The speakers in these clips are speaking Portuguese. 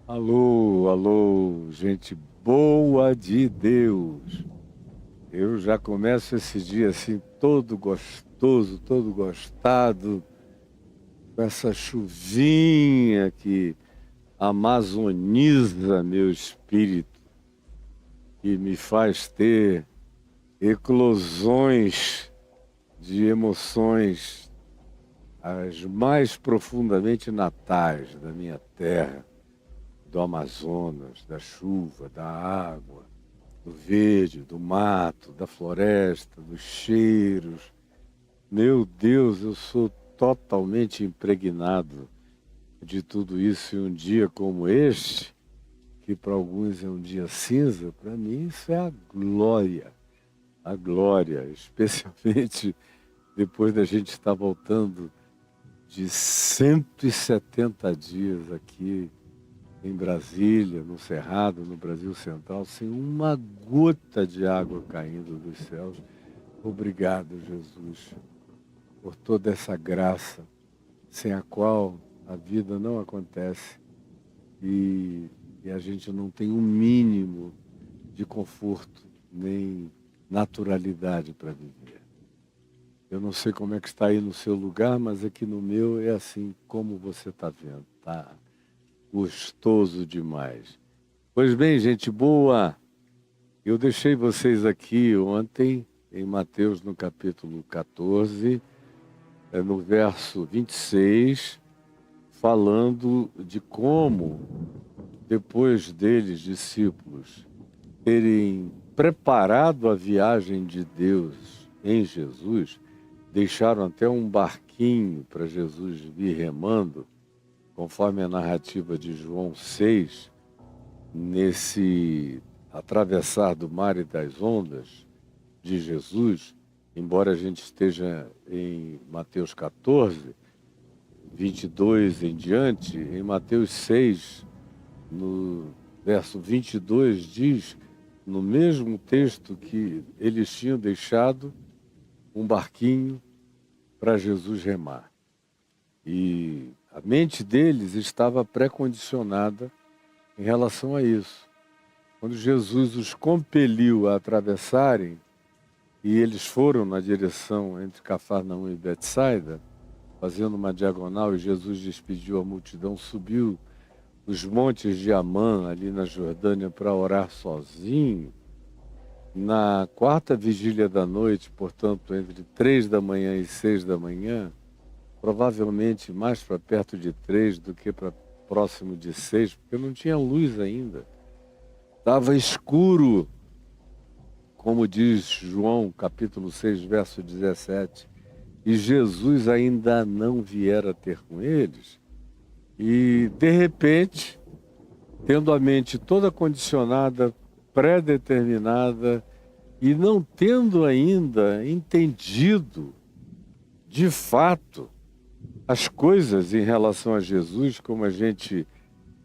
Alô, alô, gente boa de Deus. Eu já começo esse dia assim, todo gostoso, todo gostado, com essa chuvinha que amazoniza meu espírito e me faz ter eclosões de emoções as mais profundamente natais da minha terra, do Amazonas, da chuva, da água, do verde, do mato, da floresta, dos cheiros. Meu Deus, eu sou totalmente impregnado de tudo isso em um dia como este, que para alguns é um dia cinza, para mim isso é a glória, especialmente depois da gente estar voltando de 170 dias aqui em Brasília, no Cerrado, no Brasil Central, sem uma gota de água caindo dos céus. Obrigado, Jesus, por toda essa graça, sem a qual a vida não acontece e a gente não tem um mínimo de conforto nem naturalidade para viver. Eu não sei como é que está aí no seu lugar, mas aqui no meu é assim como você está vendo, tá? Gostoso demais. Pois bem, gente boa, eu deixei vocês aqui ontem em Mateus no capítulo 14, no verso 26, falando de como, depois deles, discípulos, terem preparado a viagem de Deus em Jesus, deixaram até um barquinho para Jesus vir remando, conforme a narrativa de João 6, nesse atravessar do mar e das ondas de Jesus, embora a gente esteja em Mateus 14, 22 em diante, em Mateus 6, no verso 22, diz, no mesmo texto, que eles tinham deixado um barquinho para Jesus remar. E a mente deles estava pré-condicionada em relação a isso. Quando Jesus os compeliu a atravessarem, e eles foram na direção entre Cafarnaum e Betsaida, fazendo uma diagonal, e Jesus despediu a multidão, subiu os montes de Amã, ali na Jordânia, para orar sozinho. Na quarta vigília da noite, portanto, entre 3 da manhã e 6 da manhã, provavelmente mais para perto de 3 do que para próximo de 6, porque não tinha luz ainda. Estava escuro, como diz João, capítulo 6, verso 17. E Jesus ainda não viera ter com eles. E, de repente, tendo a mente toda condicionada, pré-determinada, e não tendo ainda entendido, de fato, as coisas em relação a Jesus, como a gente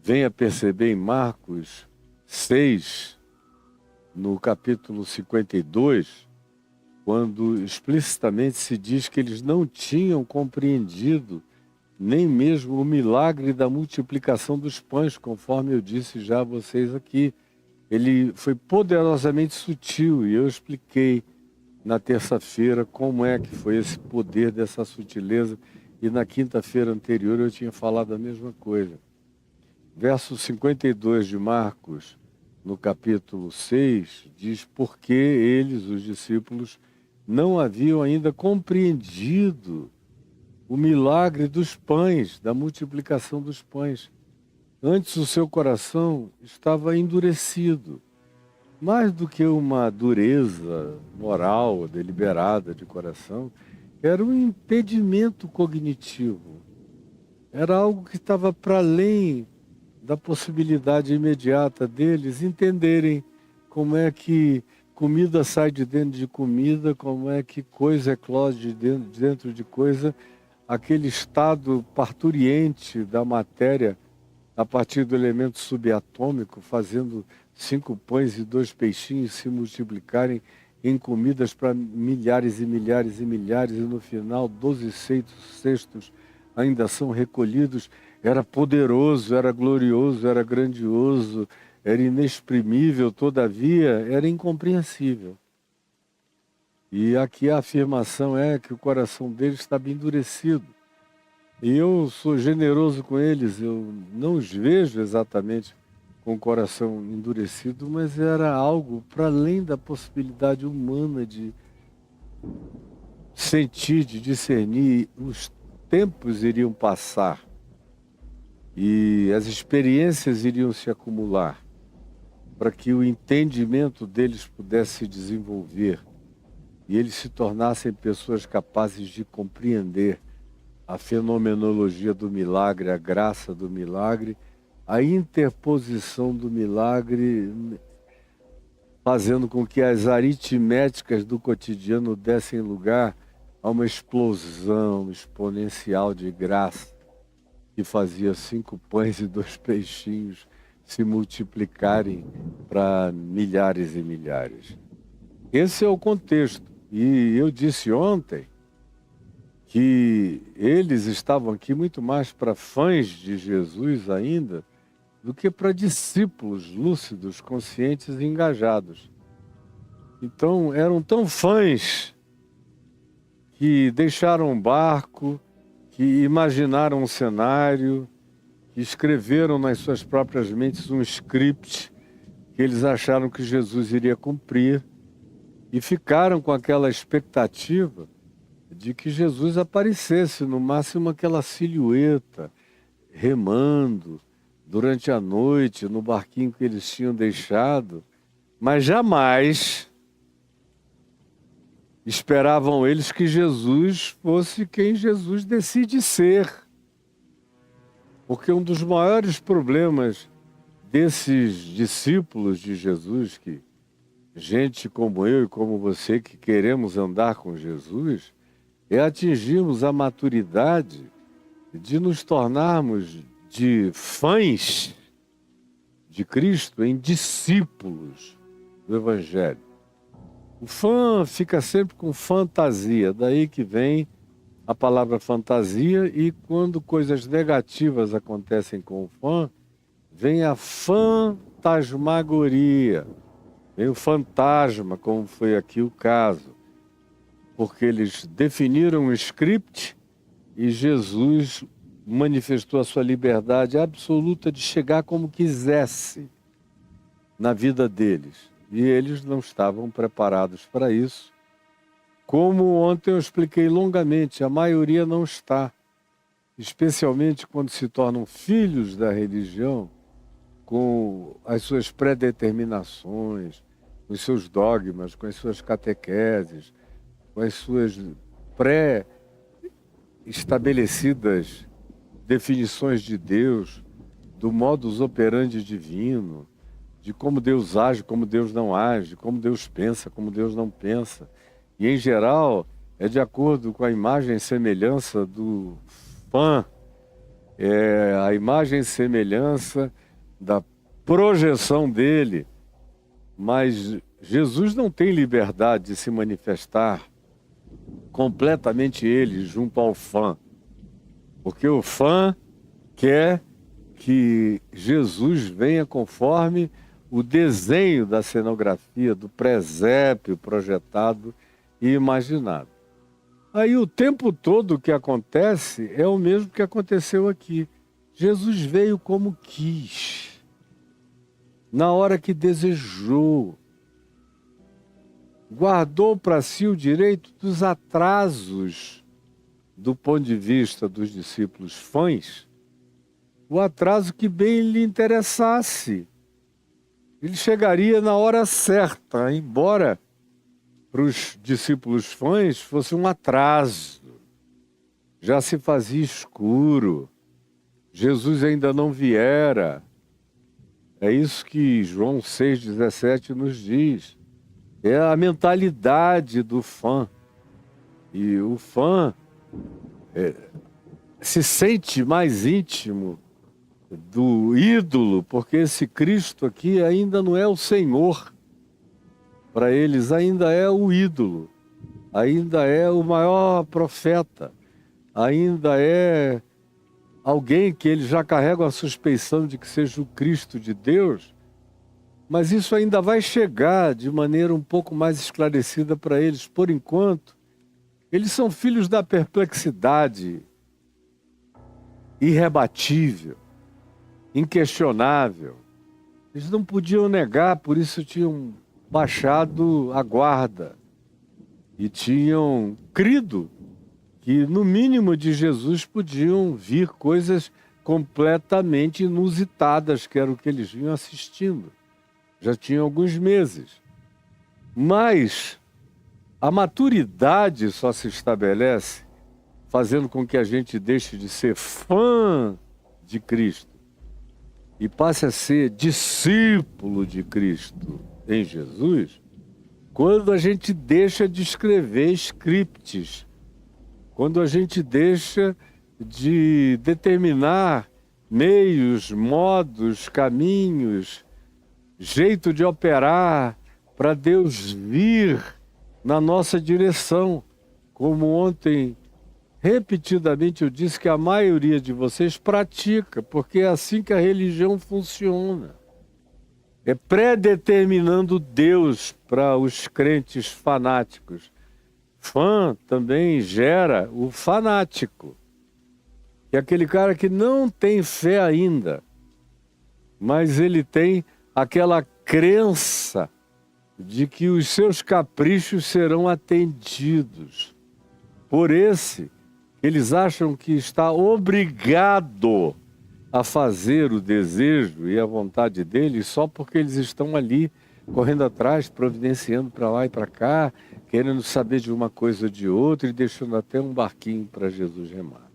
vem a perceber em Marcos 6, no capítulo 52, quando explicitamente se diz que eles não tinham compreendido nem mesmo o milagre da multiplicação dos pães, conforme eu disse já a vocês aqui. Ele foi poderosamente sutil e eu expliquei na terça-feira como é que foi esse poder dessa sutileza, e na quinta-feira anterior eu tinha falado a mesma coisa. Verso 52 de Marcos, no capítulo 6, diz: porque eles, os discípulos, não haviam ainda compreendido o milagre dos pães, da multiplicação dos pães. Antes o seu coração estava endurecido. Mais do que uma dureza moral, deliberada de coração, era um impedimento cognitivo. Era algo que estava para além da possibilidade imediata deles entenderem como é que comida sai de dentro de comida, como é que coisa eclode de dentro de coisa, aquele estado parturiente da matéria a partir do elemento subatômico, fazendo 5 pães e 2 peixinhos se multiplicarem em comidas para milhares e milhares e milhares, e no final 12 cestos ainda são recolhidos. Era poderoso, era glorioso, era grandioso, era inexprimível, todavia era incompreensível. E aqui a afirmação é que o coração deles estava endurecido. E eu sou generoso com eles, eu não os vejo exatamente com o coração endurecido, mas era algo para além da possibilidade humana de sentir, de discernir. Os tempos iriam passar e as experiências iriam se acumular para que o entendimento deles pudesse se desenvolver e eles se tornassem pessoas capazes de compreender a fenomenologia do milagre, a graça do milagre, a interposição do milagre, fazendo com que as aritméticas do cotidiano dessem lugar a uma explosão exponencial de graça que fazia 5 pães e 2 peixinhos se multiplicarem para milhares e milhares. Esse é o contexto. E eu disse ontem que eles estavam aqui muito mais para fãs de Jesus ainda do que para discípulos lúcidos, conscientes e engajados. Então eram tão fãs que deixaram um barco, que imaginaram um cenário, que escreveram nas suas próprias mentes um script que eles acharam que Jesus iria cumprir e ficaram com aquela expectativa de que Jesus aparecesse, no máximo aquela silhueta, remando durante a noite no barquinho que eles tinham deixado, mas jamais esperavam eles que Jesus fosse quem Jesus decide ser. Porque um dos maiores problemas desses discípulos de Jesus, que gente como eu e como você que queremos andar com Jesus, é atingirmos a maturidade de nos tornarmos de fãs de Cristo em discípulos do Evangelho. O fã fica sempre com fantasia, daí que vem a palavra fantasia, e quando coisas negativas acontecem com o fã, vem a fantasmagoria, vem o fantasma, como foi aqui o caso, porque eles definiram um script e Jesus manifestou a sua liberdade absoluta de chegar como quisesse na vida deles. E eles não estavam preparados para isso. Como ontem eu expliquei longamente, a maioria não está, especialmente quando se tornam filhos da religião, com as suas pré-determinações, com os seus dogmas, com as suas catequeses, com as suas pré-estabelecidas definições de Deus, do modus operandi divino, de como Deus age, como Deus não age, como Deus pensa, como Deus não pensa. E, em geral, é de acordo com a imagem e semelhança do fã, é a imagem e semelhança da projeção dele. Mas Jesus não tem liberdade de se manifestar completamente ele junto ao fã. Porque o fã quer que Jesus venha conforme o desenho da cenografia, do presépio projetado e imaginado. Aí o tempo todo o que acontece é o mesmo que aconteceu aqui. Jesus veio como quis, na hora que desejou. Guardou para si o direito dos atrasos do ponto de vista dos discípulos fãs, o atraso que bem lhe interessasse. Ele chegaria na hora certa, embora para os discípulos fãs fosse um atraso. Já se fazia escuro, Jesus ainda não viera. É isso que João 6,17 nos diz. É a mentalidade do fã. E o fã se sente mais íntimo do ídolo, porque esse Cristo aqui ainda não é o Senhor. Para eles ainda é o ídolo, ainda é o maior profeta, ainda é alguém que eles já carregam a suspeição de que seja o Cristo de Deus, mas isso ainda vai chegar de maneira um pouco mais esclarecida para eles. Por enquanto, eles são filhos da perplexidade irrebatível, inquestionável. Eles não podiam negar, por isso tinham baixado a guarda e tinham crido que no mínimo de Jesus podiam vir coisas completamente inusitadas, que era o que eles vinham assistindo. Já tinha alguns meses. Mas a maturidade só se estabelece fazendo com que a gente deixe de ser fã de Cristo e passe a ser discípulo de Cristo em Jesus, quando a gente deixa de escrever scripts, quando a gente deixa de determinar meios, modos, caminhos, jeito de operar para Deus vir na nossa direção. Como ontem, repetidamente eu disse que a maioria de vocês pratica, porque é assim que a religião funciona. É predeterminando Deus para os crentes fanáticos. Fã também gera o fanático, que é aquele cara que não tem fé ainda, mas ele tem aquela crença de que os seus caprichos serão atendidos. Por esse, eles acham que está obrigado a fazer o desejo e a vontade deles só porque eles estão ali correndo atrás, providenciando para lá e para cá, querendo saber de uma coisa ou de outra e deixando até um barquinho para Jesus remar.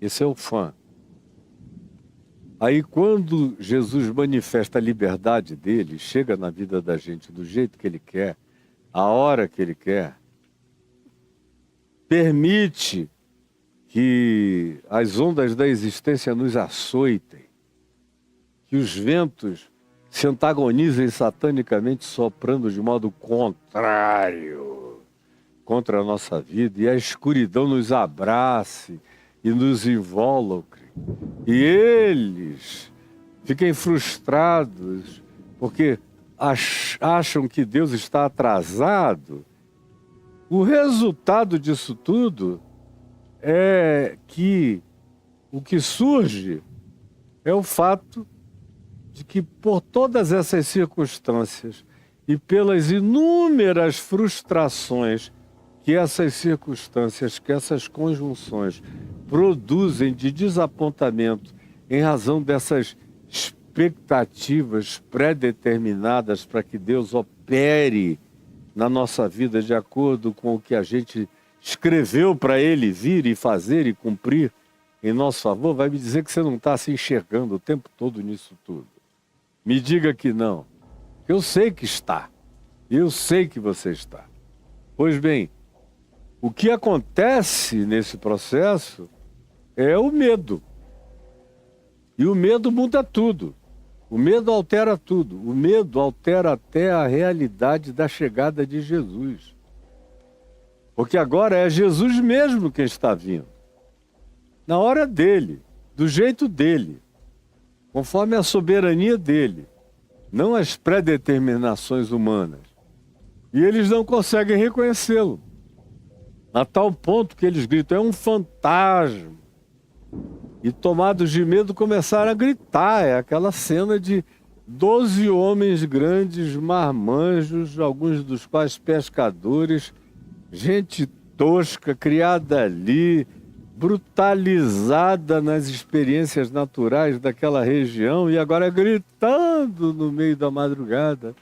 Esse é o fã. Aí quando Jesus manifesta a liberdade dele, chega na vida da gente do jeito que ele quer, a hora que ele quer, permite que as ondas da existência nos açoitem, que os ventos se antagonizem satanicamente soprando de modo contrário contra a nossa vida, e a escuridão nos abrace e nos invólucre, e eles fiquem frustrados porque acham que Deus está atrasado. O resultado disso tudo é que o que surge é o fato de que por todas essas circunstâncias e pelas inúmeras frustrações que essas circunstâncias, que essas conjunções produzem de desapontamento em razão dessas expectativas pré-determinadas para que Deus opere na nossa vida de acordo com o que a gente escreveu para ele vir e fazer e cumprir em nosso favor, vai me dizer que você não está se enxergando o tempo todo nisso tudo. Me diga que não. Eu sei que está. Eu sei que você está. Pois bem, o que acontece nesse processo é o medo. E o medo muda tudo. O medo altera tudo. O medo altera até a realidade da chegada de Jesus. Porque agora é Jesus mesmo quem está vindo. na hora dele, do jeito dele, conforme a soberania dele, não as predeterminações humanas. E eles não conseguem reconhecê-lo, a tal ponto que eles gritam, é um fantasma. E tomados de medo começaram a gritar, é aquela cena de 12 homens grandes, marmanjos, alguns dos quais pescadores, gente tosca, criada ali, brutalizada nas experiências naturais daquela região e agora gritando no meio da madrugada.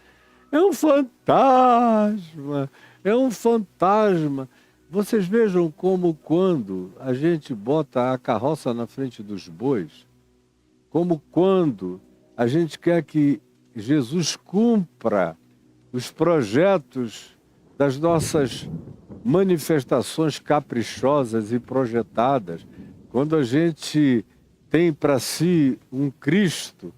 É um fantasma, é um fantasma. Vocês vejam como quando a gente bota a carroça na frente dos bois, como quando a gente quer que Jesus cumpra os projetos das nossas manifestações caprichosas e projetadas, quando a gente tem para si um Cristo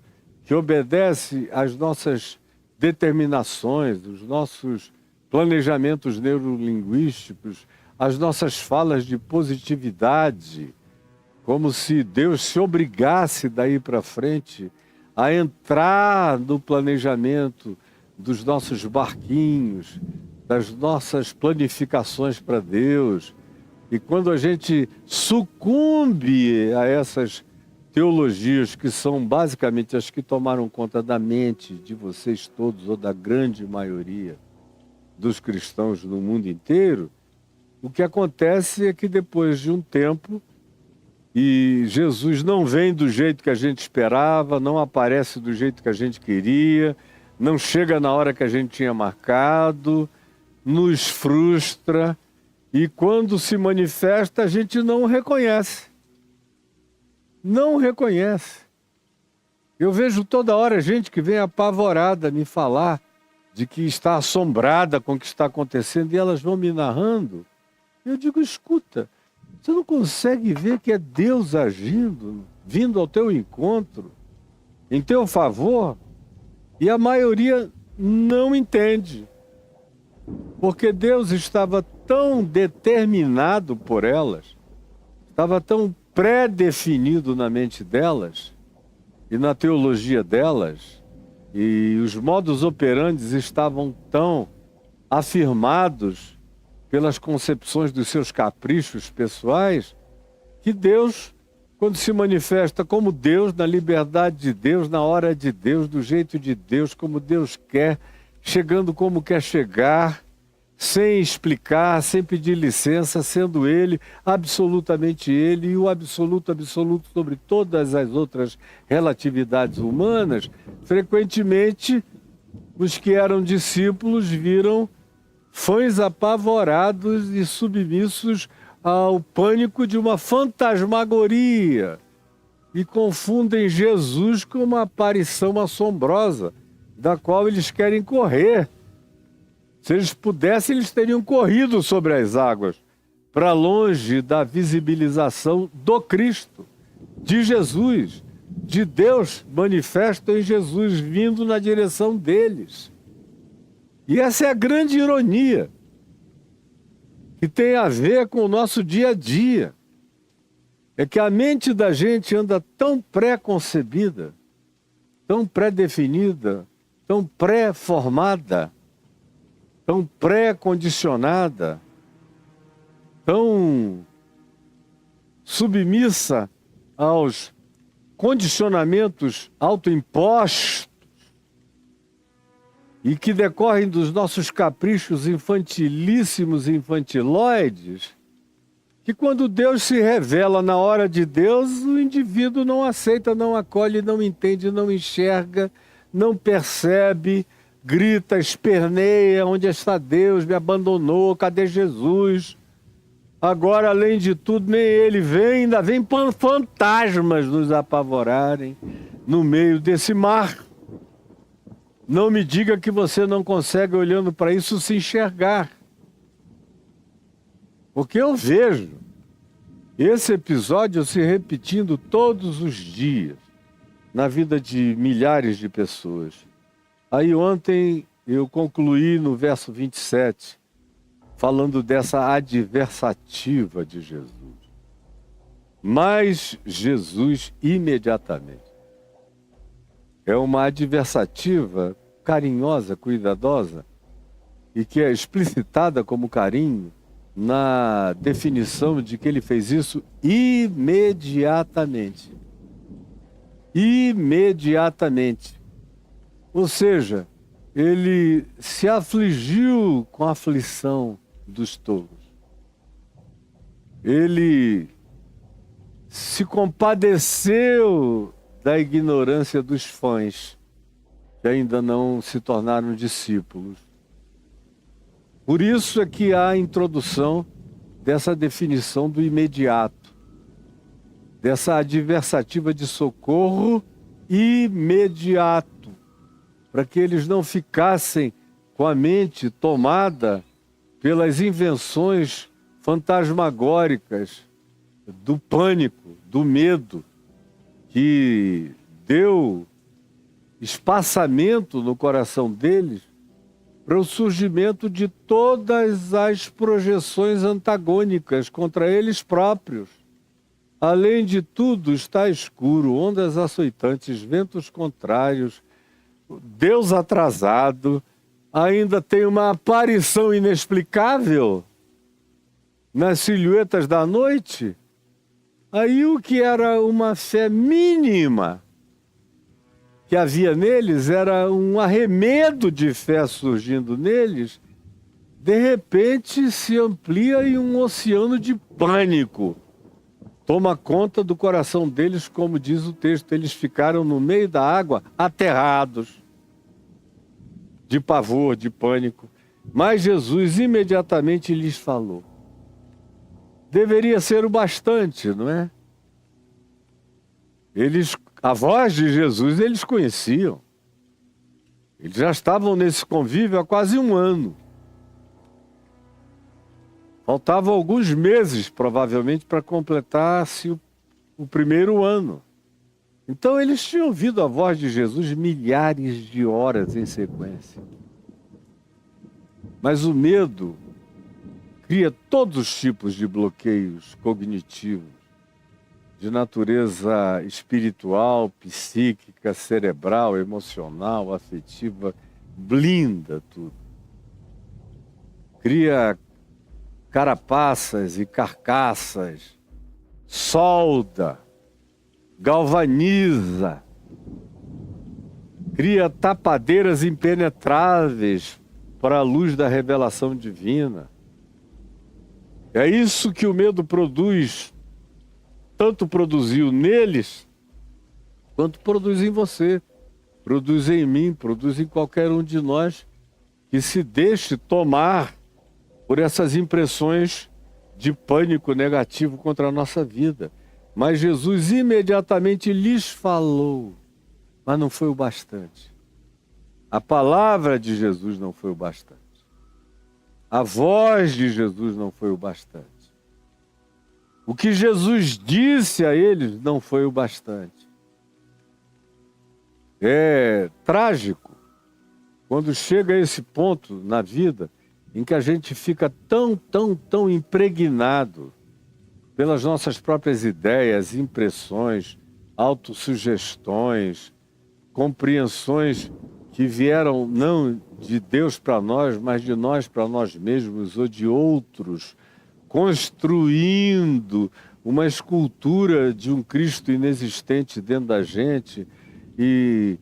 que obedece às nossas determinações, os nossos planejamentos neurolinguísticos, as nossas falas de positividade, como se Deus se obrigasse daí para frente a entrar no planejamento dos nossos barquinhos, das nossas planificações para Deus. E quando a gente sucumbe a essas teologias que são basicamente as que tomaram conta da mente de vocês todos, ou da grande maioria dos cristãos no mundo inteiro, o que acontece é que depois de um tempo, e Jesus não vem do jeito que a gente esperava, não aparece do jeito que a gente queria, não chega na hora que a gente tinha marcado, nos frustra, e quando se manifesta a gente não reconhece. Não reconhece. Eu vejo toda hora gente que vem apavorada me falar de que está assombrada com o que está acontecendo e elas vão me narrando. Eu digo, escuta, você não consegue ver que é Deus agindo, vindo ao teu encontro, em teu favor? E a maioria não entende. Porque Deus estava tão determinado por elas, estava tão pré-definido na mente delas e na teologia delas, e os modus operandi estavam tão afirmados pelas concepções dos seus caprichos pessoais, que Deus, quando se manifesta como Deus, na liberdade de Deus, na hora de Deus, do jeito de Deus, como Deus quer, chegando como quer chegar, sem explicar, sem pedir licença, sendo Ele, absolutamente Ele, e o absoluto sobre todas as outras relatividades humanas, frequentemente os que eram discípulos viram fãs apavorados e submissos ao pânico de uma fantasmagoria e confundem Jesus com uma aparição assombrosa, da qual eles querem correr. Se eles pudessem, eles teriam corrido sobre as águas, para longe da visibilização do Cristo, de Jesus, de Deus manifesto em Jesus, vindo na direção deles. E essa é a grande ironia, que tem a ver com o nosso dia a dia. É que a mente da gente anda tão pré-concebida, tão pré-definida, tão pré-formada, tão pré-condicionada, tão submissa aos condicionamentos autoimpostos e que decorrem dos nossos caprichos infantilíssimos e infantiloides, que quando Deus se revela na hora de Deus, o indivíduo não aceita, não acolhe, não entende, não enxerga, não percebe, grita, esperneia, onde está Deus, me abandonou, cadê Jesus? Agora, além de tudo, nem ele vem, ainda vem fantasmas nos apavorarem no meio desse mar. Não me diga que você não consegue, olhando para isso, se enxergar. Porque eu vejo esse episódio se repetindo todos os dias na vida de milhares de pessoas. Aí ontem eu concluí no verso 27, falando dessa adversativa de Jesus. Mas Jesus imediatamente. É uma adversativa carinhosa, cuidadosa, e que é explicitada como carinho na definição de que ele fez isso imediatamente. Imediatamente. Ou seja, ele se afligiu com a aflição dos tolos. Ele se compadeceu da ignorância dos fãs, que ainda não se tornaram discípulos. Por isso é que há a introdução dessa definição do imediato, dessa adversativa de socorro imediato, para que eles não ficassem com a mente tomada pelas invenções fantasmagóricas do pânico, do medo, que deu espaçamento no coração deles para o surgimento de todas as projeções antagônicas contra eles próprios. Além de tudo, está escuro, ondas açoitantes, ventos contrários, Deus atrasado, ainda tem uma aparição inexplicável nas silhuetas da noite. Aí o que era uma fé mínima que havia neles, era um arremedo de fé surgindo neles, de repente se amplia em um oceano de pânico. Toma conta do coração deles, como diz o texto, eles ficaram no meio da água aterrados, de pavor, de pânico. Mas Jesus imediatamente lhes falou. Deveria ser o bastante, não é? A voz de Jesus eles conheciam. Eles já estavam nesse convívio há quase um ano. Faltavam alguns meses, provavelmente, para completar-se o primeiro ano. Então eles tinham ouvido a voz de Jesus milhares de horas em sequência. Mas o medo cria todos os tipos de bloqueios cognitivos, de natureza espiritual, psíquica, cerebral, emocional, afetiva, blinda tudo. Cria carapaças e carcaças, solda, galvaniza, cria tapadeiras impenetráveis para a luz da revelação divina. É isso que o medo produz, tanto produziu neles, quanto produz em você, produz em mim, produz em qualquer um de nós que se deixe tomar por essas impressões de pânico negativo contra a nossa vida. Mas Jesus imediatamente lhes falou, mas não foi o bastante. A palavra de Jesus não foi o bastante. A voz de Jesus não foi o bastante. O que Jesus disse a eles não foi o bastante. É trágico quando chega a esse ponto na vida em que a gente fica tão impregnado pelas nossas próprias ideias, impressões, autossugestões, compreensões que vieram não de Deus para nós, mas de nós para nós mesmos ou de outros, construindo uma escultura de um Cristo inexistente dentro da gente e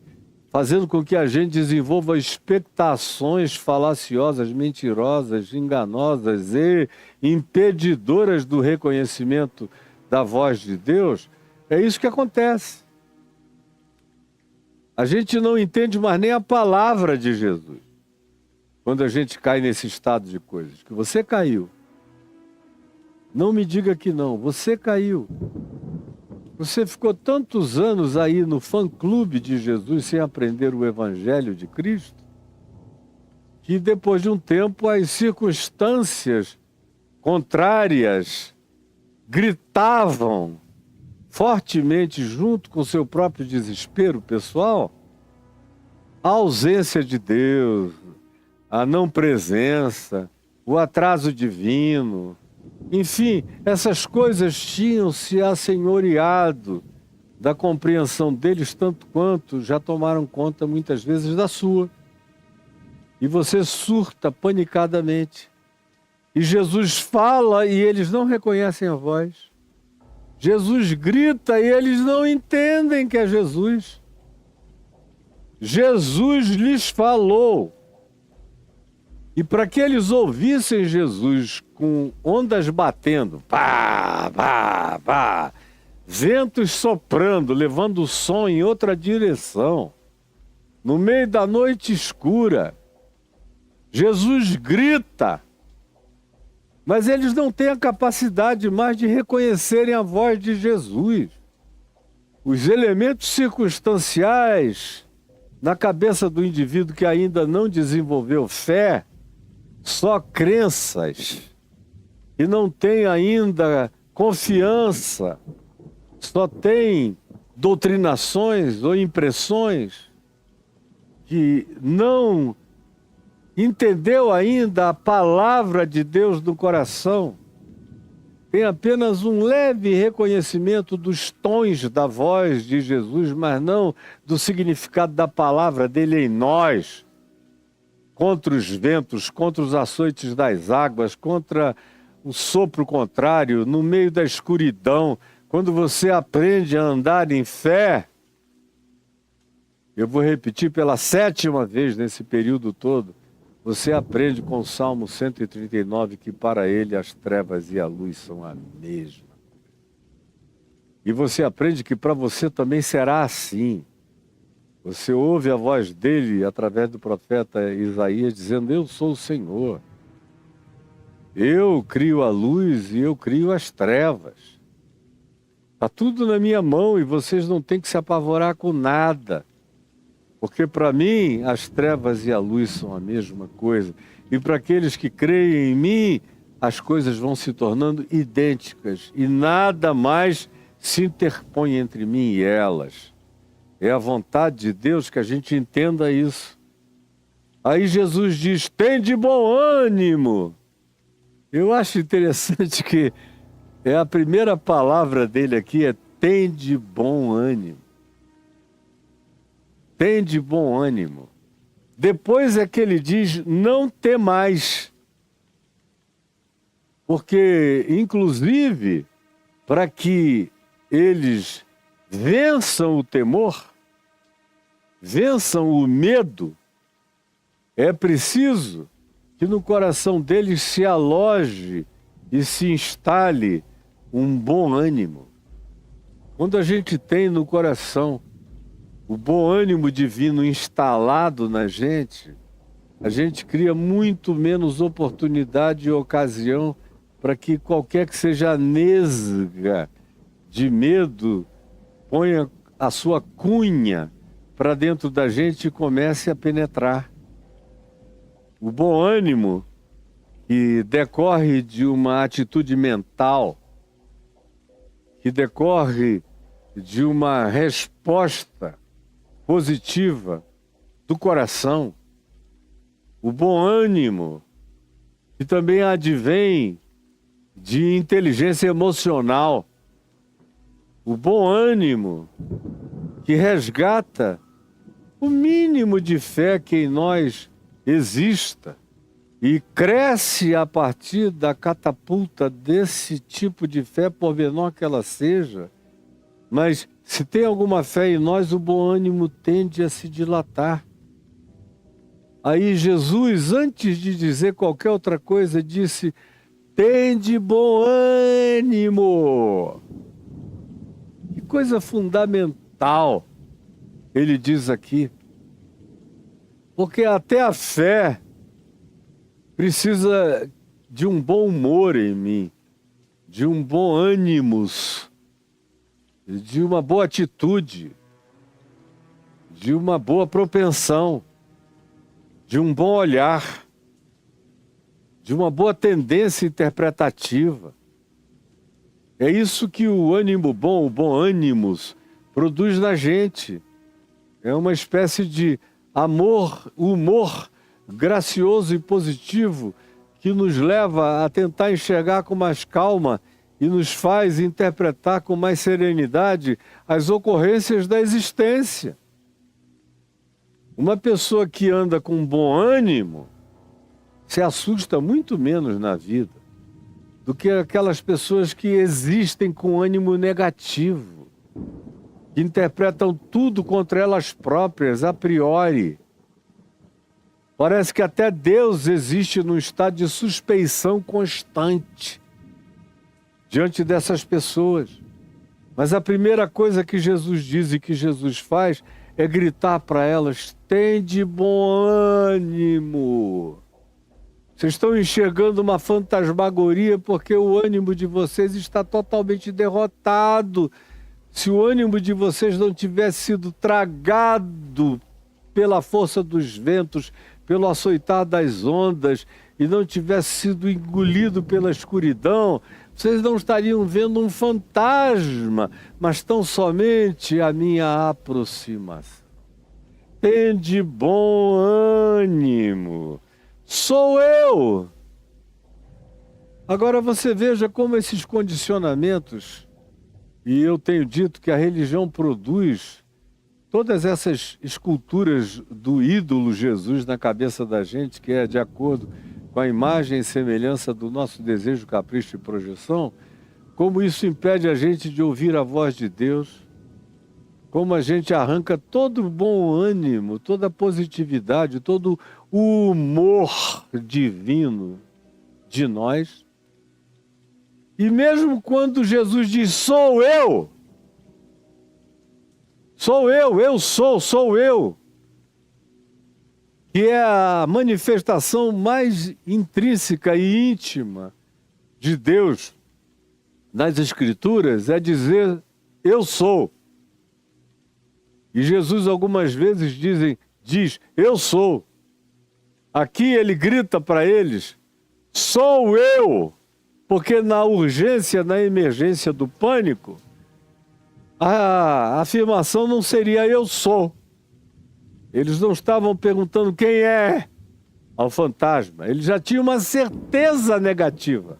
fazendo com que a gente desenvolva expectações falaciosas, mentirosas, enganosas e impedidoras do reconhecimento da voz de Deus. É isso que acontece. A gente não entende mais nem a palavra de Jesus quando a gente cai nesse estado de coisas. Que você caiu. Não me diga que não, você caiu. Você ficou tantos anos aí no fã-clube de Jesus sem aprender o Evangelho de Cristo, que depois de um tempo as circunstâncias contrárias gritavam fortemente junto com o seu próprio desespero pessoal, a ausência de Deus, a não presença, o atraso divino, Enfim, essas coisas tinham se assenhoreado da compreensão deles, tanto quanto já tomaram conta muitas vezes da sua. E você surta panicadamente. E Jesus fala e eles não reconhecem a voz. Jesus grita e eles não entendem que é Jesus. Jesus lhes falou. E para que eles ouvissem Jesus com ondas batendo, pá, pá, pá, ventos soprando, levando o som em outra direção, no meio da noite escura, Jesus grita, mas eles não têm a capacidade mais de reconhecerem a voz de Jesus. Os elementos circunstanciais na cabeça do indivíduo que ainda não desenvolveu fé, só crenças, e não tem ainda confiança, só tem doutrinações ou impressões, que não entendeu ainda a palavra de Deus no coração, tem apenas um leve reconhecimento dos tons da voz de Jesus, mas não do significado da palavra dele em nós, contra os ventos, contra os açoites das águas, contra o sopro contrário, no meio da escuridão. Quando você aprende a andar em fé, eu vou repetir pela 7ª vez nesse período todo, você aprende com o Salmo 139 que para ele as trevas e a luz são a mesma. E você aprende que para você também será assim. Você ouve a voz dele através do profeta Isaías dizendo: eu sou o Senhor. Eu crio a luz e eu crio as trevas. Está tudo na minha mão e vocês não têm que se apavorar com nada. Porque para mim as trevas e a luz são a mesma coisa. E para aqueles que creem em mim, as coisas vão se tornando idênticas. E nada mais se interpõe entre mim e elas. É a vontade de Deus que a gente entenda isso. Aí Jesus diz: tem de bom ânimo. Eu acho interessante que a primeira palavra dele aqui é tem de bom ânimo. Tem de bom ânimo. Depois é que ele diz: não temais. Porque, inclusive, para que eles vençam o temor, vençam o medo, é preciso que no coração deles se aloje e se instale um bom ânimo. Quando a gente tem no coração o bom ânimo divino instalado na gente, a gente cria muito menos oportunidade e ocasião para que qualquer que seja a nesga de medo ponha a sua cunha para dentro da gente e comece a penetrar. O bom ânimo, que decorre de uma atitude mental, que decorre de uma resposta positiva do coração, o bom ânimo, que também advém de inteligência emocional, o bom ânimo que resgata o mínimo de fé que em nós exista e cresce a partir da catapulta desse tipo de fé, por menor que ela seja. Mas se tem alguma fé em nós, o bom ânimo tende a se dilatar. Aí Jesus, antes de dizer qualquer outra coisa, disse: tende bom ânimo. Que coisa fundamental ele diz aqui. Porque até a fé precisa de um bom humor em mim, de um bom ânimos, de uma boa atitude, de uma boa propensão, de um bom olhar, de uma boa tendência interpretativa. É isso que o ânimo bom, o bom ânimos, produz na gente. É uma espécie de amor, humor gracioso e positivo que nos leva a tentar enxergar com mais calma e nos faz interpretar com mais serenidade as ocorrências da existência. Uma pessoa que anda com bom ânimo se assusta muito menos na vida do que aquelas pessoas que existem com ânimo negativo, que interpretam tudo contra elas próprias, a priori. Parece que até Deus existe num estado de suspeição constante diante dessas pessoas. Mas a primeira coisa que Jesus diz e que Jesus faz é gritar para elas: tende bom ânimo. Vocês estão enxergando uma fantasmagoria porque o ânimo de vocês está totalmente derrotado. Se o ânimo de vocês não tivesse sido tragado pela força dos ventos, pelo açoitar das ondas, e não tivesse sido engolido pela escuridão, vocês não estariam vendo um fantasma, mas tão somente a minha aproximação. Tende bom ânimo. Sou eu. Agora você veja como esses condicionamentos, e eu tenho dito que a religião produz todas essas esculturas do ídolo Jesus na cabeça da gente, que é de acordo com a imagem e semelhança do nosso desejo, capricho e projeção, como isso impede a gente de ouvir a voz de Deus, como a gente arranca todo o bom ânimo, toda a positividade, todo o humor divino de nós. E mesmo quando Jesus diz, sou eu, sou eu, que é a manifestação mais intrínseca e íntima de Deus nas Escrituras, é dizer, eu sou. E Jesus algumas vezes diz, eu sou. Aqui ele grita para eles, sou eu, porque na urgência, na emergência do pânico, a afirmação não seria eu sou. Eles não estavam perguntando quem é ao fantasma, eles já tinham uma certeza negativa.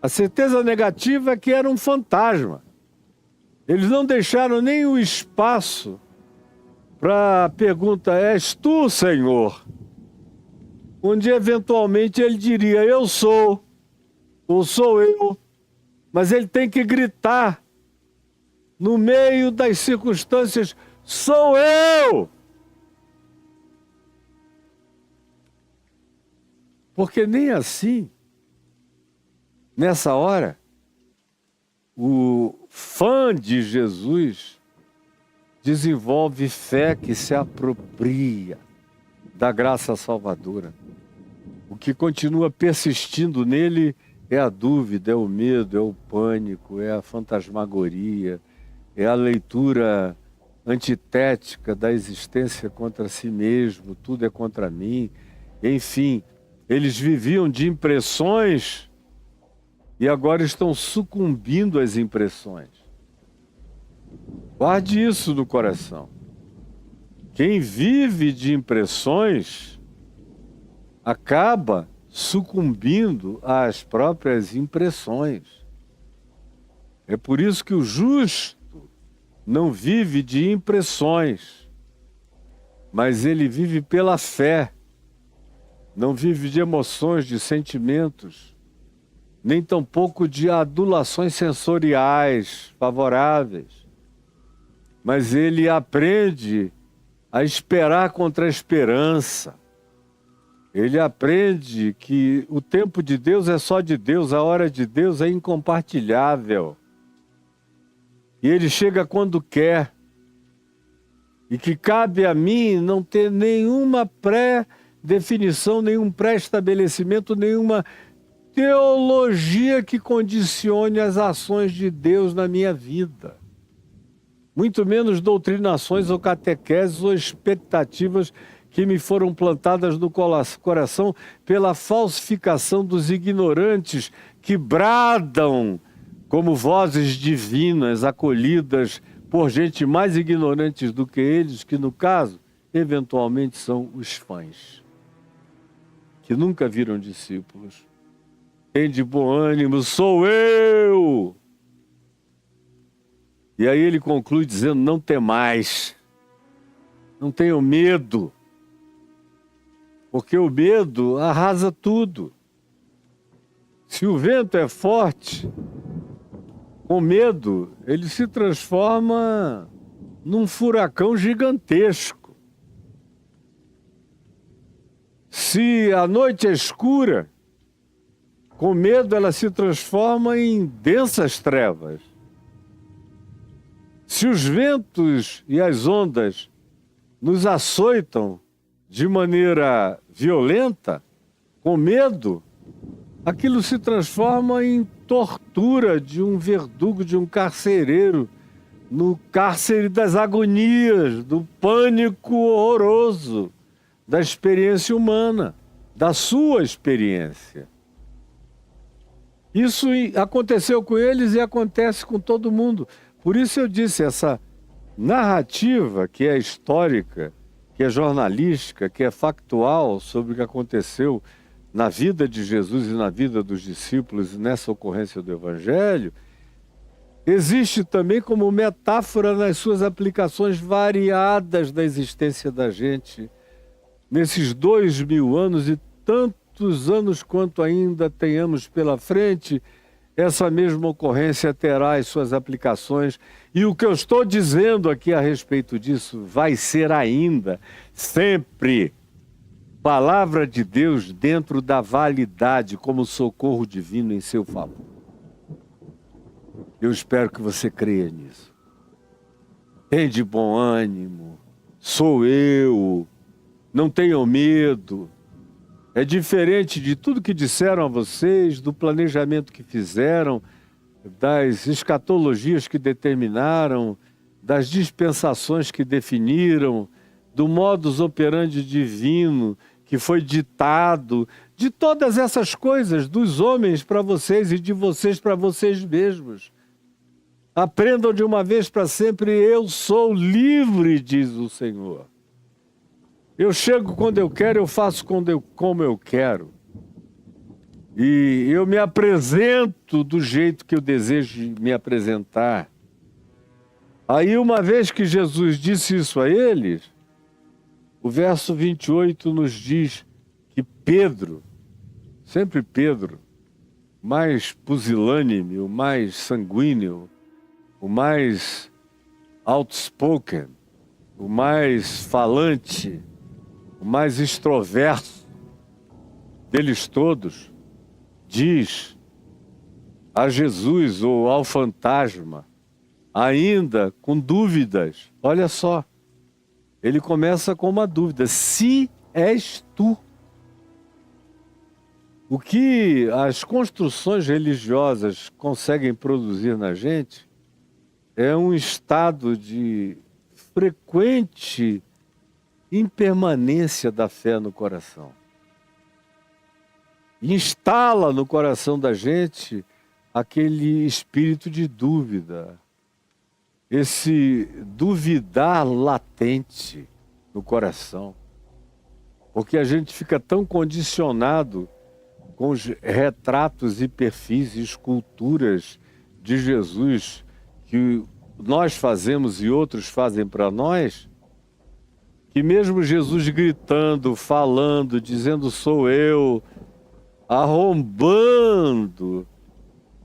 A certeza negativa é que era um fantasma. Eles não deixaram nem o espaço para a pergunta, és tu, Senhor? Onde eventualmente ele diria, eu sou, ou sou eu, mas ele tem que gritar no meio das circunstâncias, sou eu! Porque nem assim, nessa hora, o fã de Jesus desenvolve fé que se apropria da graça salvadora. O que continua persistindo nele é a dúvida, é o medo, é o pânico, é a fantasmagoria, é a leitura antitética da existência contra si mesmo, tudo é contra mim. Enfim, eles viviam de impressões e agora estão sucumbindo às impressões. Guarde isso no coração. Quem vive de impressões acaba sucumbindo às próprias impressões. É por isso que o justo não vive de impressões, mas ele vive pela fé. Não vive de emoções, de sentimentos, nem tampouco de adulações sensoriais favoráveis. Mas ele aprende a esperar contra a esperança. Ele aprende que o tempo de Deus é só de Deus, a hora de Deus é incompartilhável. E ele chega quando quer. E que cabe a mim não ter nenhuma pré-definição, nenhum pré-estabelecimento, nenhuma teologia que condicione as ações de Deus na minha vida. Muito menos doutrinações ou catequeses ou expectativas que me foram plantadas no coração pela falsificação dos ignorantes que bradam como vozes divinas acolhidas por gente mais ignorantes do que eles, que no caso, eventualmente são os fãs. que nunca viram discípulos. Tem de bom ânimo, sou eu! E aí ele conclui dizendo, não temais, não tenham medo, porque o medo arrasa tudo. Se o vento é forte, com medo, ele se transforma num furacão gigantesco. Se a noite é escura, com medo ela se transforma em densas trevas. Se os ventos e as ondas nos açoitam de maneira violenta, com medo, aquilo se transforma em tortura de um verdugo, de um carcereiro, no cárcere das agonias, do pânico horroroso, da experiência humana, da sua experiência. Isso aconteceu com eles e acontece com todo mundo. Por isso eu disse, essa narrativa que é histórica, que é jornalística, que é factual sobre o que aconteceu na vida de Jesus e na vida dos discípulos nessa ocorrência do Evangelho, existe também como metáfora nas suas aplicações variadas da existência da gente, nesses 2000 anos e tantos anos quanto ainda tenhamos pela frente, essa mesma ocorrência terá as suas aplicações. E o que eu estou dizendo aqui a respeito disso vai ser ainda, sempre, palavra de Deus dentro da validade, como socorro divino em seu favor. Eu espero que você creia nisso. Tem de bom ânimo, sou eu, não tenham medo. É diferente de tudo que disseram a vocês, do planejamento que fizeram, das escatologias que determinaram, das dispensações que definiram, do modus operandi divino que foi ditado, de todas essas coisas, dos homens para vocês e de vocês para vocês mesmos. Aprendam de uma vez para sempre, eu sou livre, diz o Senhor. Eu chego quando eu quero, eu faço como eu quero. E eu me apresento do jeito que eu desejo me apresentar. Aí, uma vez que Jesus disse isso a eles, o verso 28 nos diz que Pedro, sempre Pedro, o mais pusilânime, o mais sanguíneo, o mais outspoken, o mais falante, o mais extroverso deles todos, diz a Jesus ou ao fantasma, ainda com dúvidas, olha só, ele começa com uma dúvida, se és tu. O que as construções religiosas conseguem produzir na gente é um estado de frequente impermanência da fé no coração. Instala no coração da gente aquele espírito de dúvida, esse duvidar latente no coração, porque a gente fica tão condicionado com os retratos e perfis e esculturas de Jesus que nós fazemos e outros fazem para nós, que mesmo Jesus gritando, falando, dizendo sou eu, arrombando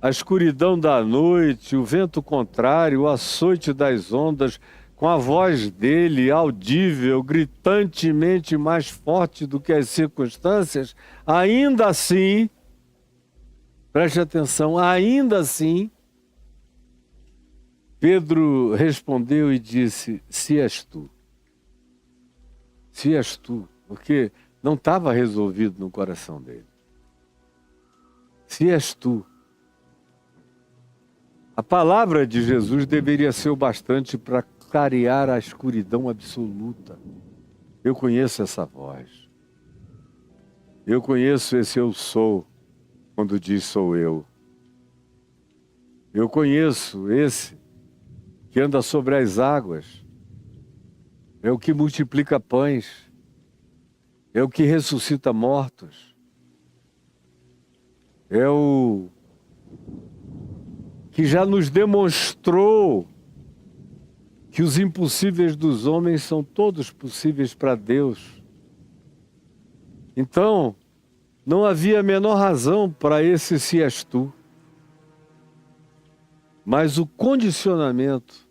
a escuridão da noite, o vento contrário, o açoite das ondas, com a voz dele audível, gritantemente mais forte do que as circunstâncias, ainda assim, preste atenção, ainda assim, Pedro respondeu e disse, se és tu. Se és tu, porque não estava resolvido no coração dele. Se és tu. A palavra de Jesus deveria ser o bastante para clarear a escuridão absoluta. Eu conheço essa voz. Eu conheço esse eu sou, quando diz sou eu. Eu conheço esse que anda sobre as águas. É o que multiplica pães. É o que ressuscita mortos. é o que já nos demonstrou que os impossíveis dos homens são todos possíveis para Deus. Então, não havia a menor razão para esse "se és tu". Mas o condicionamento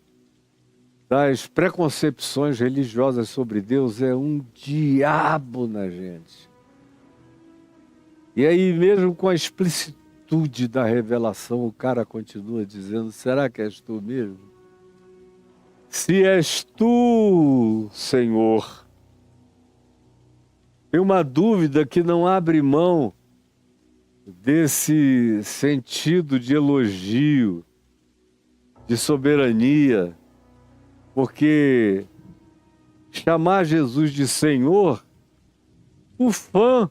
das preconcepções religiosas sobre Deus é um diabo na gente. E aí, mesmo com a explicitude da revelação, o cara continua dizendo: será que és tu mesmo? Se és tu, Senhor. Tem uma dúvida que não abre mão desse sentido de elogio, de soberania, porque chamar Jesus de Senhor, o fã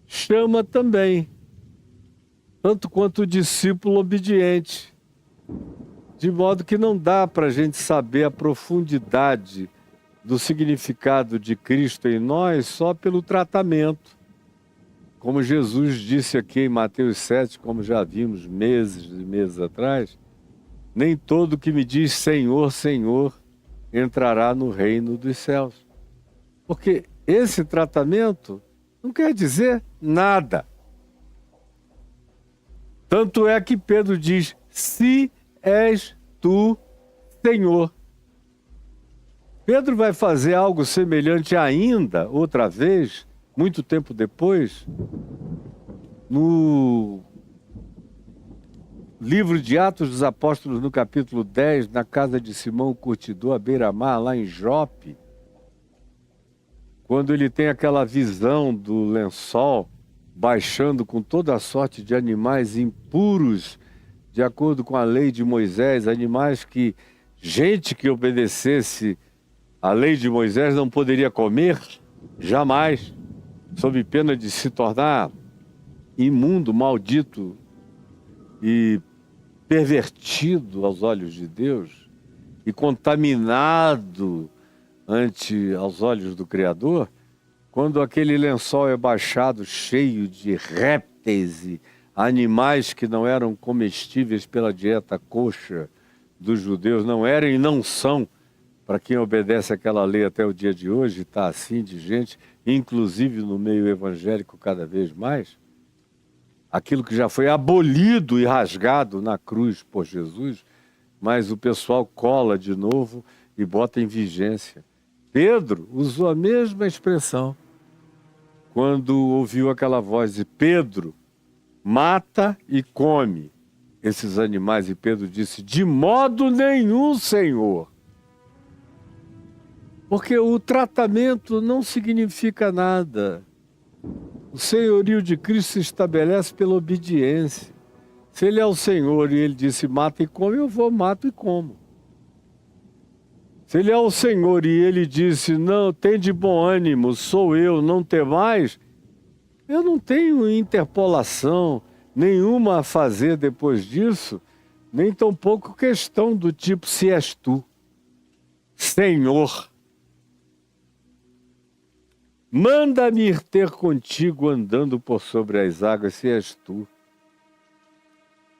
chama também, tanto quanto o discípulo obediente, de modo que não dá para a gente saber a profundidade do significado de Cristo em nós só pelo tratamento. Como Jesus disse aqui em Mateus 7, como já vimos meses e meses atrás, nem todo que me diz Senhor, Senhor, entrará no reino dos céus. Porque esse tratamento não quer dizer nada. Tanto é que Pedro diz: se és tu, Senhor. Pedro vai fazer algo semelhante ainda, outra vez, muito tempo depois, no livro de Atos dos Apóstolos, no capítulo 10, na casa de Simão Curtidor, à beira-mar, lá em Jope, quando ele tem aquela visão do lençol baixando com toda a sorte de animais impuros, de acordo com a lei de Moisés, animais que gente que obedecesse a lei de Moisés não poderia comer, jamais, sob pena de se tornar imundo, maldito e pervertido aos olhos de Deus e contaminado aos olhos do Criador. Quando aquele lençol é baixado cheio de répteis e animais que não eram comestíveis pela dieta kosher dos judeus, não eram e não são, para quem obedece aquela lei até o dia de hoje, está assim de gente, inclusive no meio evangélico cada vez mais, aquilo que já foi abolido e rasgado na cruz por Jesus, mas o pessoal cola de novo e bota em vigência. Pedro usou a mesma expressão quando ouviu aquela voz de Pedro, mata e come esses animais. E Pedro disse: de modo nenhum, Senhor. Porque o tratamento não significa nada. O senhorio de Cristo se estabelece pela obediência. Se ele é o Senhor e ele disse mata e come, eu vou, mato e como. Se ele é o Senhor e ele disse não, tem de bom ânimo, sou eu, não temais, eu não tenho interpolação nenhuma a fazer depois disso, nem tampouco questão do tipo se és tu, Senhor. Manda-me ir ter contigo andando por sobre as águas, se és tu.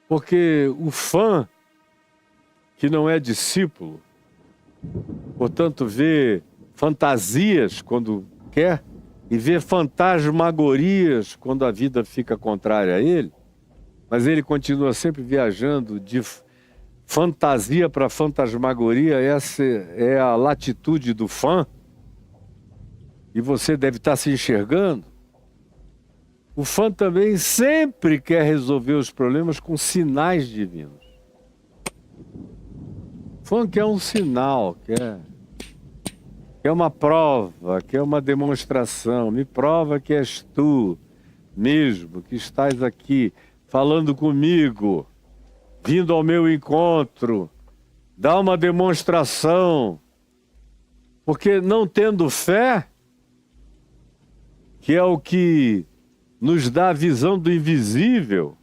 Porque o fã que não é discípulo, portanto vê fantasias quando quer e vê fantasmagorias quando a vida fica contrária a ele, mas ele continua sempre viajando de fantasia para fantasmagoria. Essa é a latitude do fã. E você deve estar se enxergando. O fã também sempre quer resolver os problemas com sinais divinos. O fã quer um sinal, quer uma prova, quer uma demonstração. Me prova que és tu mesmo, que estás aqui falando comigo, vindo ao meu encontro. Dá uma demonstração. Porque não tendo fé, que é o que nos dá a visão do invisível,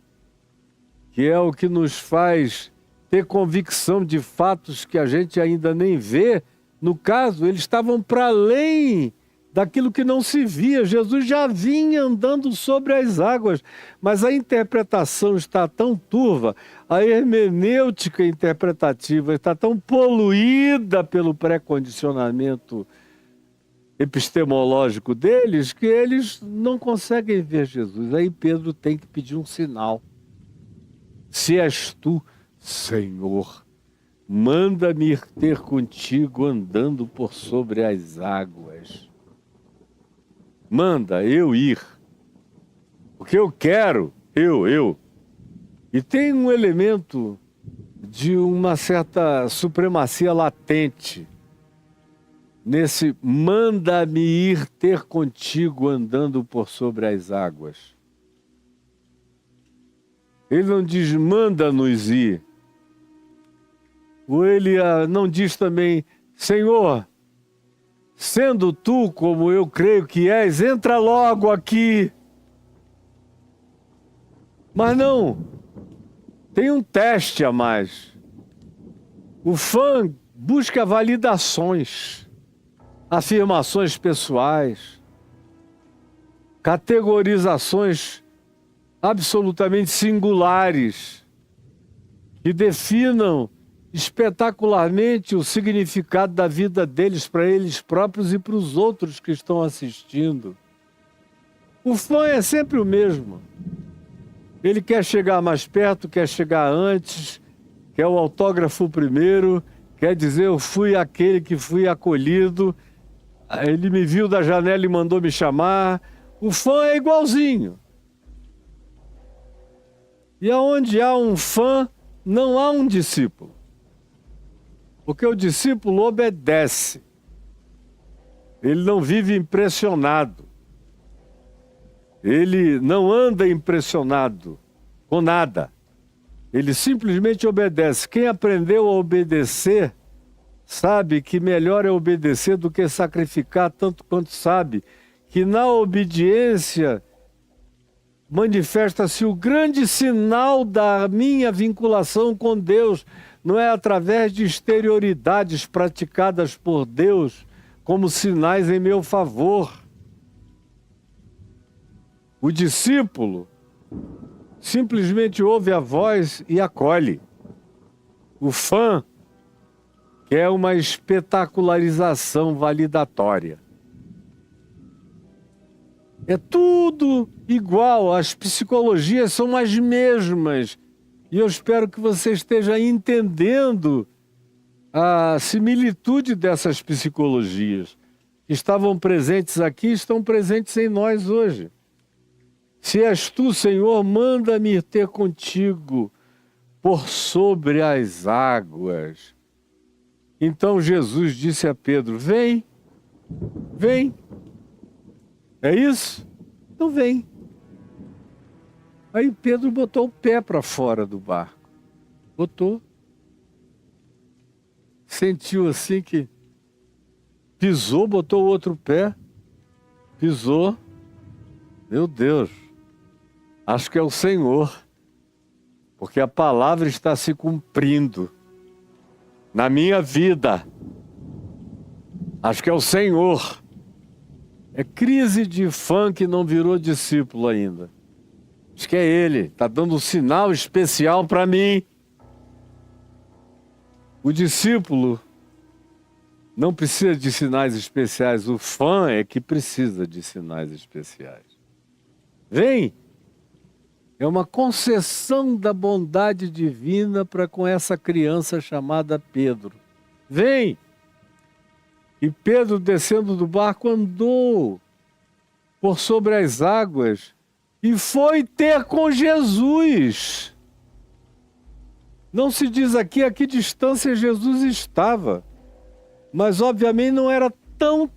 que é o que nos faz ter convicção de fatos que a gente ainda nem vê. No caso, eles estavam para além daquilo que não se via. Jesus já vinha andando sobre as águas, mas a interpretação está tão turva, a hermenêutica interpretativa está tão poluída pelo pré-condicionamento epistemológico deles, que eles não conseguem ver Jesus. Aí Pedro tem que pedir um sinal. Se és tu, Senhor, manda-me ir ter contigo andando por sobre as águas. Manda eu ir. Porque eu quero, eu. E tem um elemento de uma certa supremacia latente nesse manda-me ir ter contigo andando por sobre as águas. Ele não diz manda-nos ir. Ou ele não diz também, Senhor, sendo tu como eu creio que és, entra logo aqui. Mas não, tem um teste a mais. O fã busca validações, afirmações pessoais, categorizações absolutamente singulares que definam espetacularmente o significado da vida deles para eles próprios e para os outros que estão assistindo. O fã é sempre o mesmo. Ele quer chegar mais perto, quer chegar antes, quer o autógrafo primeiro, quer dizer, eu fui aquele que fui acolhido, ele me viu da janela e mandou me chamar. O fã é igualzinho. E aonde há um fã, não há um discípulo. Porque o discípulo obedece. Ele não vive impressionado. Ele não anda impressionado com nada. Ele simplesmente obedece. Quem aprendeu a obedecer, sabe que melhor é obedecer do que sacrificar, tanto quanto sabe que na obediência manifesta-se o grande sinal da minha vinculação com Deus. Não é através de exterioridades praticadas por Deus como sinais em meu favor. O discípulo simplesmente ouve a voz e acolhe. O fã quer uma espetacularização validatória. É tudo igual, as psicologias são as mesmas. E eu espero que você esteja entendendo a similitude dessas psicologias. Que estavam presentes aqui, estão presentes em nós hoje. Se és tu, Senhor, manda-me ir ter contigo por sobre as águas. Então Jesus disse a Pedro, vem. É isso? Então vem. Aí Pedro botou o pé para fora do barco. Botou. Sentiu assim que pisou, botou o outro pé. Pisou. Meu Deus. Acho que é o Senhor. Porque a palavra está se cumprindo na minha vida. Acho que é o Senhor. É crise de fã que não virou discípulo ainda. Acho que é ele. Está dando um sinal especial para mim. O discípulo não precisa de sinais especiais. O fã é que precisa de sinais especiais. Vem! É uma concessão da bondade divina para com essa criança chamada Pedro. Vem! E Pedro, descendo do barco, andou por sobre as águas e foi ter com Jesus. Não se diz aqui a que distância Jesus estava, mas obviamente não era tão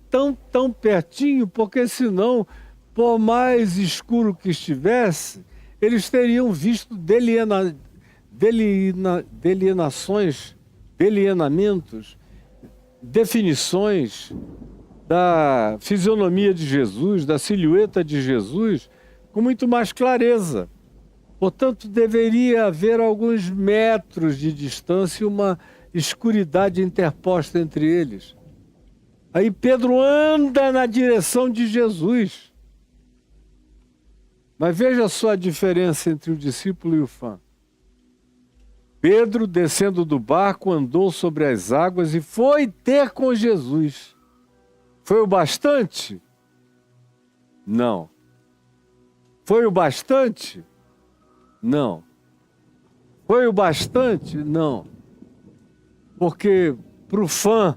pertinho, porque senão, por mais escuro que estivesse, eles teriam visto delineamentos, definições da fisionomia de Jesus, da silhueta de Jesus, com muito mais clareza. Portanto, deveria haver alguns metros de distância e uma escuridade interposta entre eles. Aí Pedro anda na direção de Jesus. Mas veja só a diferença entre o discípulo e o fã. Pedro, descendo do barco, andou sobre as águas e foi ter com Jesus. Foi o bastante? Não. Foi o bastante? Não. Foi o bastante? Não. Porque para o fã,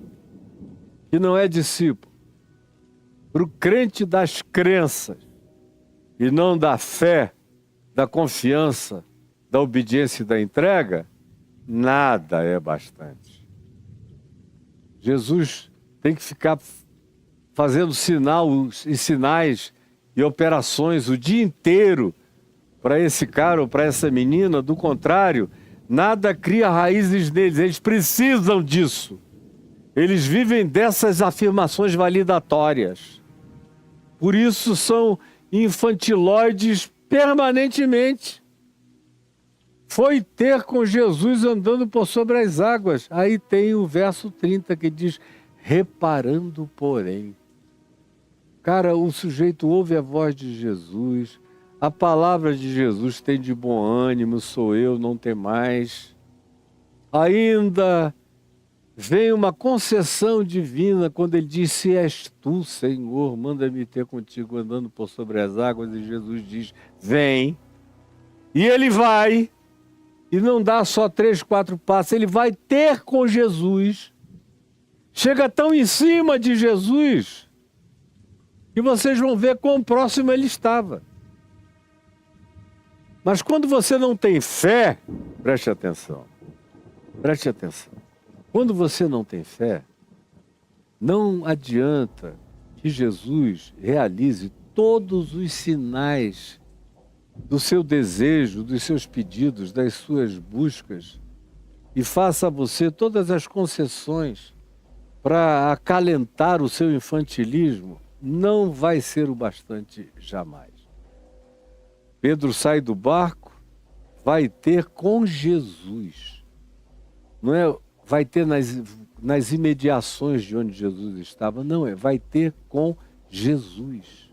que não é discípulo, para o crente das crenças, e não da fé, da confiança, da obediência e da entrega, nada é bastante. Jesus tem que ficar fazendo sinais e operações o dia inteiro para esse cara ou para essa menina. Do contrário, nada cria raízes neles. Eles precisam disso. Eles vivem dessas afirmações validatórias. Por isso são infantiloides permanentemente. Foi ter com Jesus andando por sobre as águas. Aí tem o verso 30 que diz, reparando porém. Cara, o sujeito ouve a voz de Jesus, a palavra de Jesus tem de bom ânimo, sou eu, não tem mais. Ainda vem uma concessão divina quando ele diz, se és tu, Senhor, manda-me ter contigo andando por sobre as águas. E Jesus diz, vem. E ele vai. E não dá só 3, 4 passos, ele vai ter com Jesus. Chega tão em cima de Jesus que vocês vão ver quão próximo ele estava. Mas quando você não tem fé, preste atenção. Preste atenção. Quando você não tem fé, não adianta que Jesus realize todos os sinais do seu desejo, dos seus pedidos, das suas buscas e faça a você todas as concessões para acalentar o seu infantilismo, não vai ser o bastante jamais. Pedro sai do barco, vai ter com Jesus. Não é vai ter nas imediações de onde Jesus estava, não, vai ter com Jesus.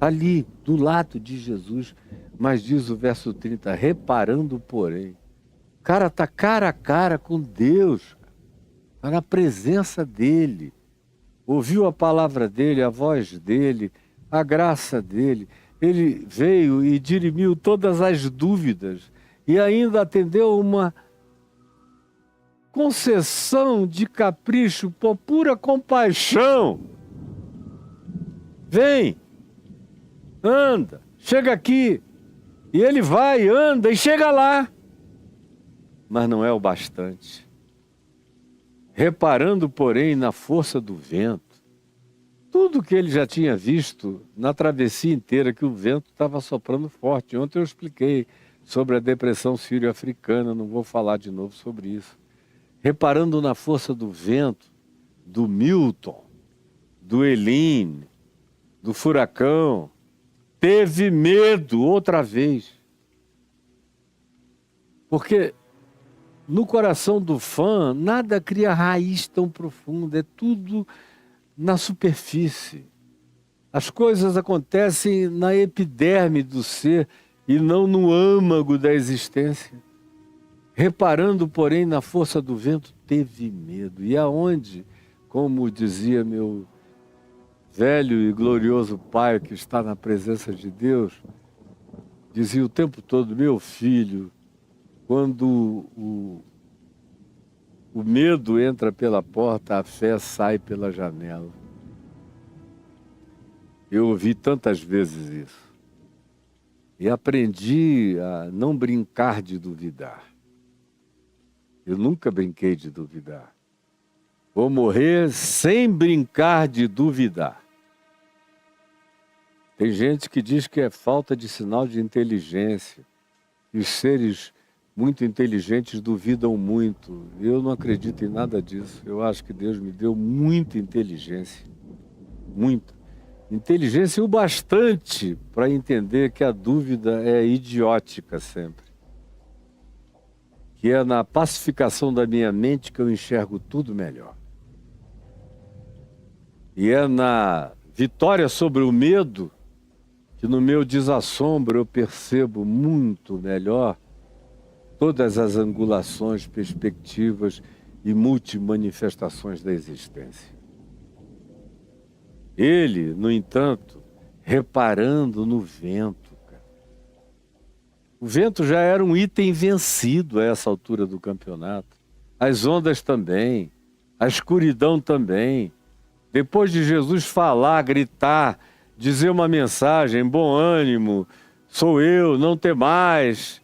Ali, do lado de Jesus, mas diz o verso 30, reparando porém. O cara está cara a cara com Deus, está na presença dele, ouviu a palavra dele, a voz dele, a graça dele. Ele veio e dirimiu todas as dúvidas e ainda atendeu uma concessão de capricho por pura compaixão. Vem, anda, chega aqui. E ele vai, anda e chega lá. Mas não é o bastante. Reparando, porém, na força do vento, tudo que ele já tinha visto na travessia inteira, que o vento estava soprando forte. Ontem eu expliquei sobre a depressão sírio-africana, não vou falar de novo sobre isso. Reparando na força do vento, do Milton, do Eline, do furacão, teve medo outra vez. Porque no coração do fã, nada cria raiz tão profunda, é tudo na superfície. As coisas acontecem na epiderme do ser e não no âmago da existência. Reparando, porém, na força do vento, teve medo. E aonde, como dizia meu velho e glorioso pai que está na presença de Deus, dizia o tempo todo, meu filho, quando o medo entra pela porta, a fé sai pela janela. Eu ouvi tantas vezes isso. E aprendi a não brincar de duvidar. Eu nunca brinquei de duvidar. Vou morrer sem brincar de duvidar. Tem gente que diz que é falta de sinal de inteligência. E os seres muito inteligentes duvidam muito. Eu não acredito em nada disso. Eu acho que Deus me deu muita inteligência. Muita. Inteligência o bastante para entender que a dúvida é idiótica sempre. Que é na pacificação da minha mente que eu enxergo tudo melhor. E é na vitória sobre o medo que no meu desassombro eu percebo muito melhor todas as angulações, perspectivas e multimanifestações da existência. Ele, no entanto, reparando no vento, cara. O vento já era um item vencido a essa altura do campeonato. As ondas também, a escuridão também. Depois de Jesus falar, gritar, dizer uma mensagem, bom ânimo, sou eu, não temais,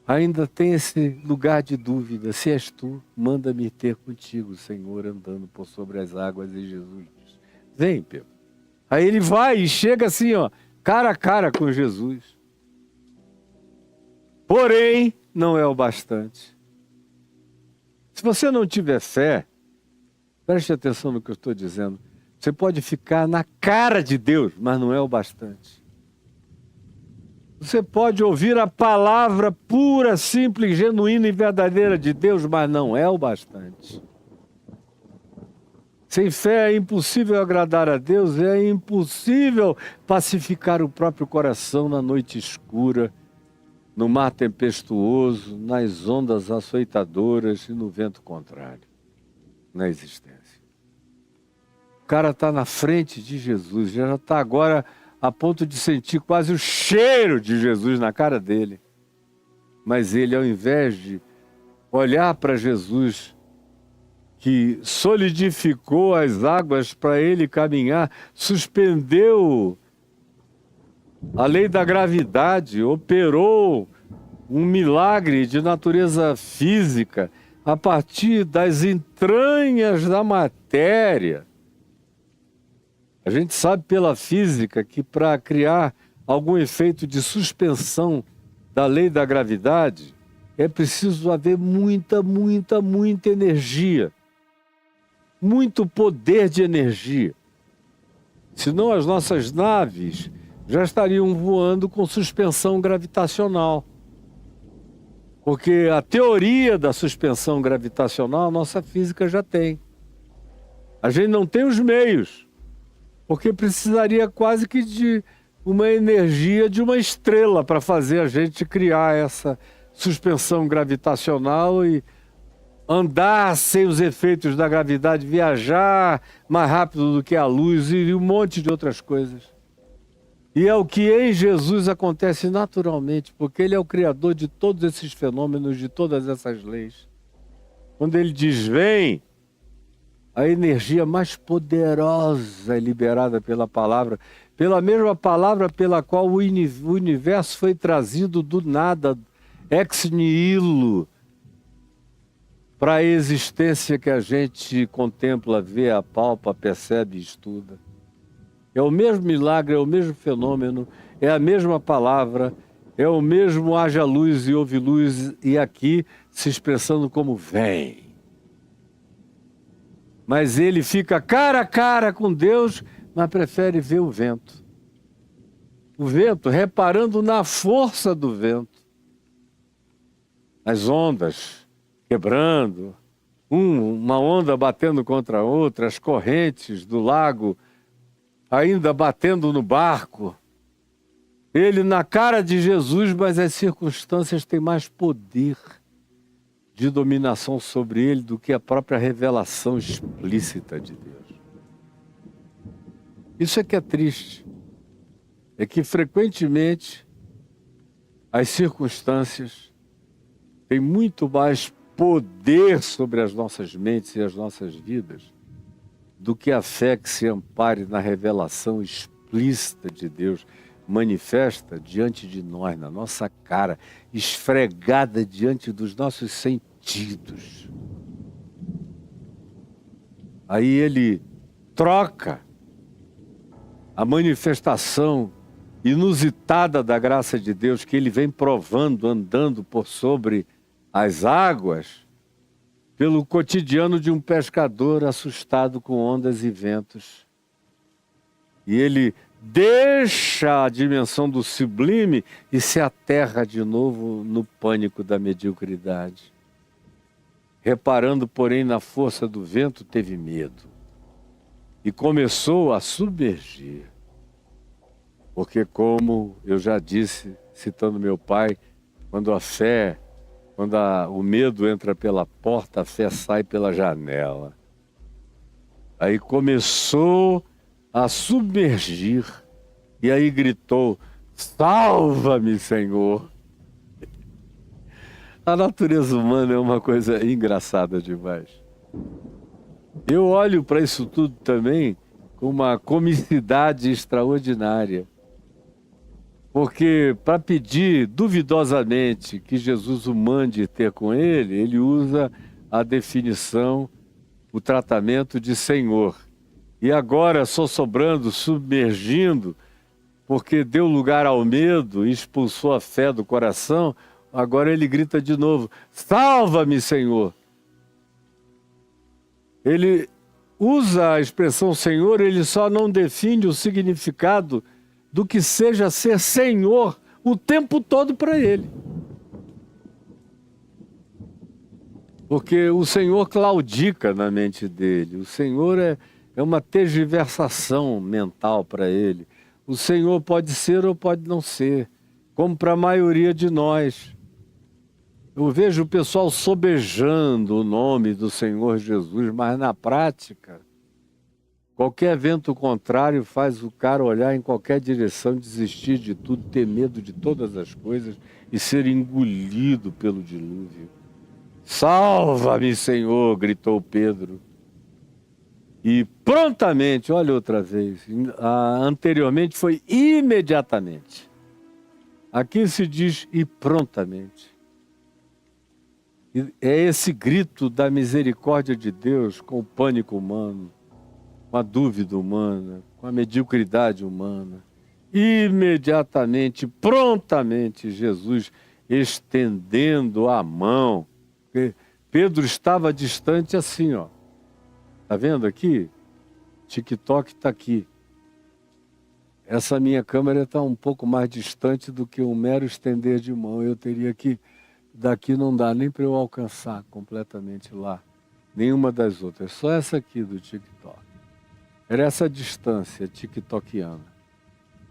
ainda tem esse lugar de dúvida. Se és tu, manda-me ter contigo, Senhor, andando por sobre as águas. E Jesus diz, vem, Pedro. Aí ele vai e chega assim, ó, cara a cara com Jesus. Porém, não é o bastante. Se você não tiver fé, preste atenção no que eu estou dizendo. Você pode ficar na cara de Deus, mas não é o bastante. Você pode ouvir a palavra pura, simples, genuína e verdadeira de Deus, mas não é o bastante. Sem fé é impossível agradar a Deus, é impossível pacificar o próprio coração na noite escura, no mar tempestuoso, nas ondas açoitadoras e no vento contrário, na existência. O cara está na frente de Jesus, já está agora a ponto de sentir quase o cheiro de Jesus na cara dele. Mas ele, ao invés de olhar para Jesus, que solidificou as águas para ele caminhar, suspendeu a lei da gravidade, operou um milagre de natureza física a partir das entranhas da matéria. A gente sabe pela física que para criar algum efeito de suspensão da lei da gravidade é preciso haver muita energia, muito poder de energia. Senão as nossas naves já estariam voando com suspensão gravitacional. Porque a teoria da suspensão gravitacional a nossa física já tem. A gente não tem os meios, porque precisaria quase que de uma energia de uma estrela para fazer a gente criar essa suspensão gravitacional e andar sem os efeitos da gravidade, viajar mais rápido do que a luz e um monte de outras coisas. E é o que em Jesus acontece naturalmente, porque ele é o criador de todos esses fenômenos, de todas essas leis. Quando ele diz, vem, a energia mais poderosa é liberada pela pela mesma palavra pela qual o universo foi trazido do nada, ex nihilo, para a existência que a gente contempla, vê, apalpa, percebe e estuda. É o mesmo milagre, é o mesmo fenômeno, é a mesma palavra, é o mesmo haja luz e houve luz, e aqui se expressando como vem. Mas ele fica cara a cara com Deus, mas prefere ver o vento. O vento, reparando na força do vento. As ondas quebrando, uma onda batendo contra a outra, as correntes do lago ainda batendo no barco. Ele na cara de Jesus, mas as circunstâncias têm mais poder de dominação sobre ele do que a própria revelação explícita de Deus. Isso é que é triste. É que frequentemente as circunstâncias têm muito mais poder sobre as nossas mentes e as nossas vidas do que a fé que se ampare na revelação explícita de Deus, manifesta diante de nós, na nossa cara, esfregada diante dos nossos sentidos. Aí ele troca a manifestação inusitada da graça de Deus que ele vem provando, andando por sobre as águas, pelo cotidiano de um pescador assustado com ondas e ventos. E ele deixa a dimensão do sublime e se aterra de novo no pânico da mediocridade. Reparando, porém, na força do vento, teve medo. e começou a submergir. Porque, como eu já disse, citando meu pai, quando o medo entra pela porta, a fé sai pela janela. Aí começou a submergir e aí gritou: salva-me, Senhor! A natureza humana é uma coisa engraçada demais. Eu olho para isso tudo também com uma comicidade extraordinária. Porque para pedir duvidosamente que Jesus o mande ter com ele, ele usa a definição, o tratamento de Senhor. E agora, só sobrando, submergindo, porque deu lugar ao medo, expulsou a fé do coração, agora ele grita de novo: salva-me, Senhor! Ele usa a expressão Senhor, ele só não define o significado do que seja ser Senhor o tempo todo para ele. Porque o Senhor claudica na mente dele, o Senhor é uma tergiversação mental para ele. O Senhor pode ser ou pode não ser, como para a maioria de nós. Eu vejo o pessoal sobejando o nome do Senhor Jesus, mas na prática, qualquer vento contrário faz o cara olhar em qualquer direção, desistir de tudo, ter medo de todas as coisas e ser engolido pelo dilúvio. Salva-me, Senhor, gritou Pedro. E prontamente, olha outra vez, anteriormente foi imediatamente. Aqui se diz e prontamente. É esse grito da misericórdia de Deus com o pânico humano, com a dúvida humana, com a mediocridade humana. Imediatamente, prontamente, Jesus estendendo a mão. Porque Pedro estava distante assim, ó. Tá vendo aqui? TikTok está aqui. Essa minha câmera está um pouco mais distante do que um mero estender de mão. Eu teria que... Daqui não dá nem para eu alcançar completamente lá. Nenhuma das outras. Só essa aqui do TikTok. Era essa distância tiktokiana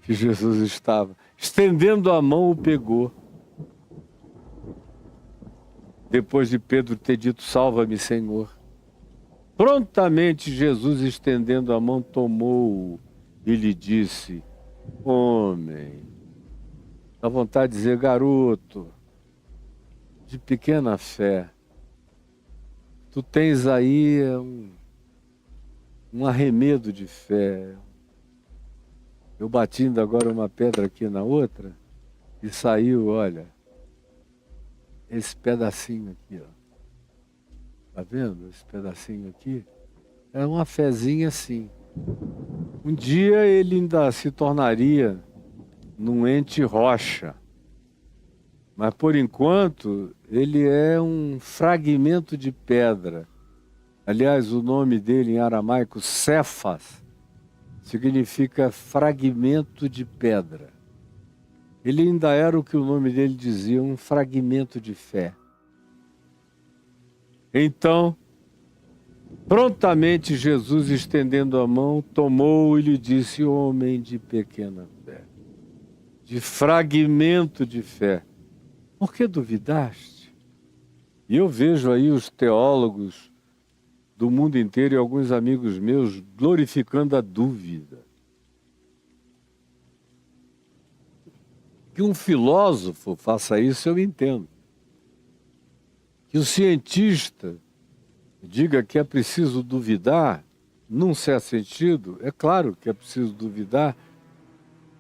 que Jesus estava. Estendendo a mão, o pegou. Depois de Pedro ter dito, salva-me, Senhor. Prontamente Jesus, estendendo a mão, tomou-o e lhe disse, homem, dá vontade de dizer, garoto, de pequena fé, tu tens aí um arremedo de fé. Eu batindo agora uma pedra aqui na outra e saiu, olha, esse pedacinho aqui, ó. Tá vendo esse pedacinho aqui? É uma fezinha assim. Um dia ele ainda se tornaria num ente rocha. Mas por enquanto ele é um fragmento de pedra. Aliás, o nome dele em aramaico, Cefas, significa fragmento de pedra. Ele ainda era o que o nome dele dizia, um fragmento de fé. Então, prontamente Jesus, estendendo a mão, tomou e lhe disse, homem de pequena fé, de fragmento de fé, por que duvidaste? E eu vejo aí os teólogos do mundo inteiro e alguns amigos meus glorificando a dúvida. Que um filósofo faça isso, eu entendo. Que o cientista diga que é preciso duvidar, num certo sentido, é claro que é preciso duvidar,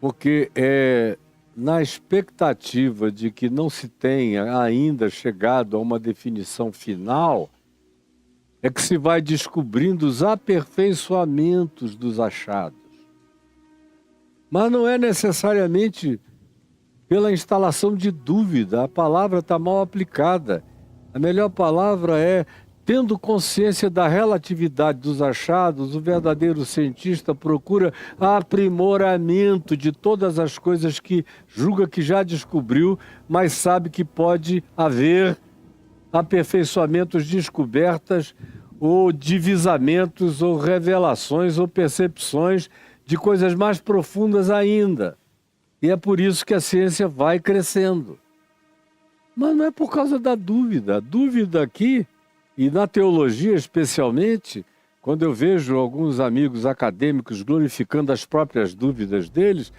porque é na expectativa de que não se tenha ainda chegado a uma definição final, é que se vai descobrindo os aperfeiçoamentos dos achados. Mas não é necessariamente pela instalação de dúvida, a palavra está mal aplicada. A melhor palavra é, tendo consciência da relatividade dos achados, o verdadeiro cientista procura aprimoramento de todas as coisas que julga que já descobriu, mas sabe que pode haver aperfeiçoamentos, descobertas ou divisamentos, ou revelações, ou percepções de coisas mais profundas ainda. E é por isso que a ciência vai crescendo. Mas não é por causa da dúvida. A dúvida aqui, e na teologia especialmente, quando eu vejo alguns amigos acadêmicos glorificando as próprias dúvidas deles,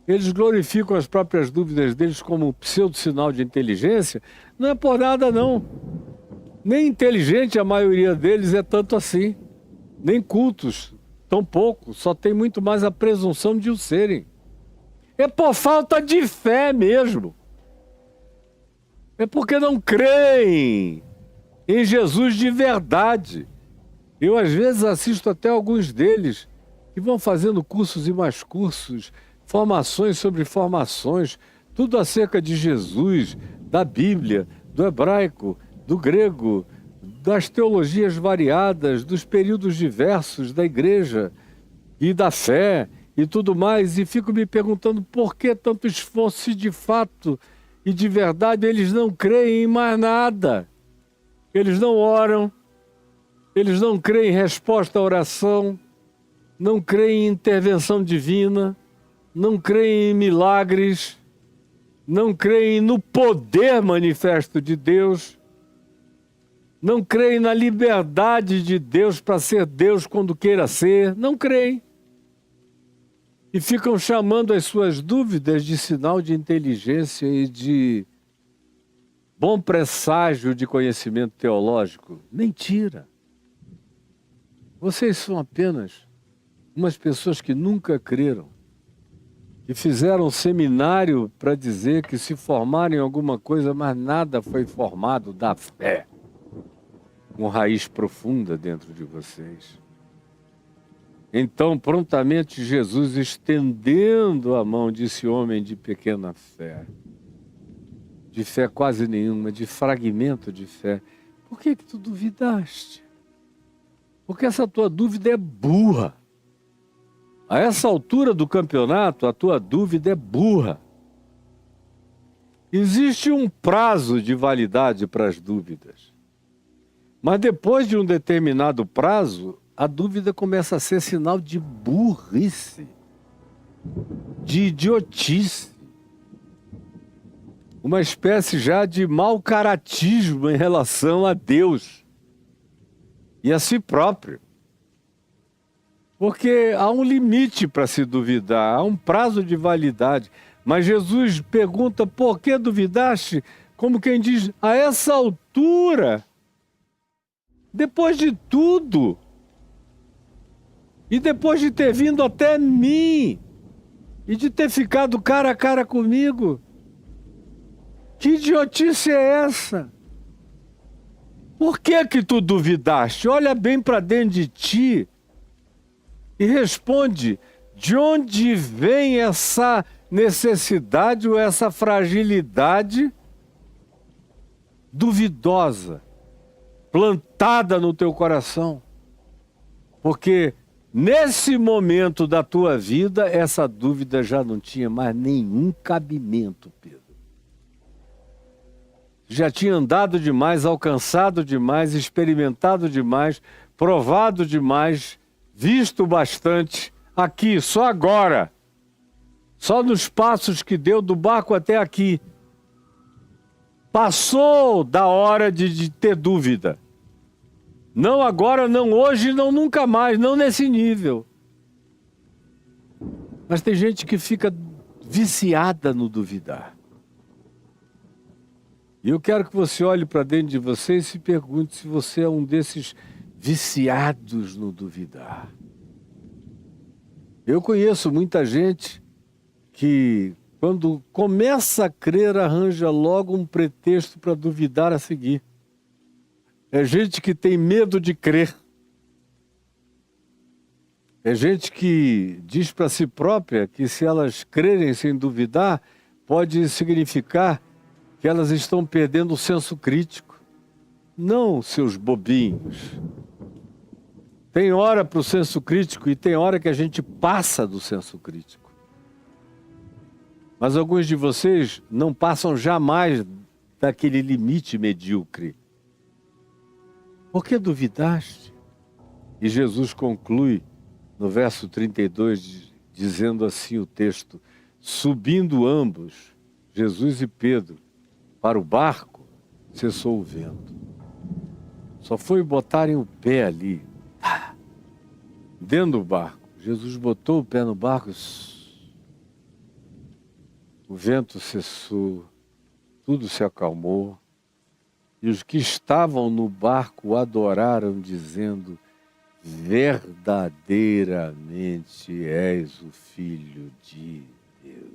eles glorificam as próprias dúvidas deles como um pseudo-sinal de inteligência, não é por nada não. Nem inteligente a maioria deles é tanto assim. Nem cultos, tão pouco. Só tem muito mais a presunção de o serem. É por falta de fé mesmo. É porque não creem em Jesus de verdade. Eu às vezes assisto até alguns deles que vão fazendo cursos e mais cursos, formações sobre formações, tudo acerca de Jesus, da Bíblia, do hebraico, do grego, das teologias variadas, dos períodos diversos da igreja e da fé e tudo mais, e fico me perguntando por que tanto esforço se de fato e de verdade eles não creem em mais nada. Eles não oram, eles não creem em resposta à oração, não creem em intervenção divina, não creem em milagres, não creem no poder manifesto de Deus, não creem na liberdade de Deus para ser Deus quando queira ser, não creem. E ficam chamando as suas dúvidas de sinal de inteligência e de bom presságio de conhecimento teológico. Mentira. Vocês são apenas umas pessoas que nunca creram, que fizeram um seminário para dizer que se formaram em alguma coisa, mas nada foi formado da fé, com raiz profunda dentro de vocês. Então, prontamente, Jesus, estendendo a mão, disse: homem de pequena fé, de fé quase nenhuma, de fragmento de fé, por que tu duvidaste? Porque essa tua dúvida é burra. A essa altura do campeonato, a tua dúvida é burra. Existe um prazo de validade para as dúvidas. Mas depois de um determinado prazo, a dúvida começa a ser sinal de burrice, de idiotice, uma espécie já de mau caratismo em relação a Deus e a si próprio. Porque há um limite para se duvidar, há um prazo de validade. Mas Jesus pergunta: por que duvidaste? Como quem diz, a essa altura, depois de tudo, e depois de ter vindo até mim, e de ter ficado cara a cara comigo, que idiotice é essa? Por que tu duvidaste? Olha bem para dentro de ti e responde: de onde vem essa necessidade ou essa fragilidade duvidosa, plantada no teu coração? Porque nesse momento da tua vida, essa dúvida já não tinha mais nenhum cabimento, Pedro. Já tinha andado demais, alcançado demais, experimentado demais, provado demais, visto bastante, aqui, só agora, só nos passos que deu do barco até aqui. Passou da hora de ter dúvida. Não agora, não hoje, não nunca mais, não nesse nível. Mas tem gente que fica viciada no duvidar. E eu quero que você olhe para dentro de você e se pergunte se você é um desses viciados no duvidar. Eu conheço muita gente que, quando começa a crer, arranja logo um pretexto para duvidar a seguir. É gente que tem medo de crer. É gente que diz para si própria que, se elas crerem sem duvidar, pode significar que elas estão perdendo o senso crítico. Não, seus bobinhos. Tem hora para o senso crítico e tem hora que a gente passa do senso crítico. Mas alguns de vocês não passam jamais daquele limite medíocre. Por que duvidaste? E Jesus conclui no verso 32, dizendo assim o texto: subindo ambos, Jesus e Pedro, para o barco, cessou o vento. Só foi botarem o pé ali, dentro do barco. Jesus botou o pé no barco, o vento cessou, tudo se acalmou. E os que estavam no barco o adoraram, dizendo: verdadeiramente és o Filho de Deus.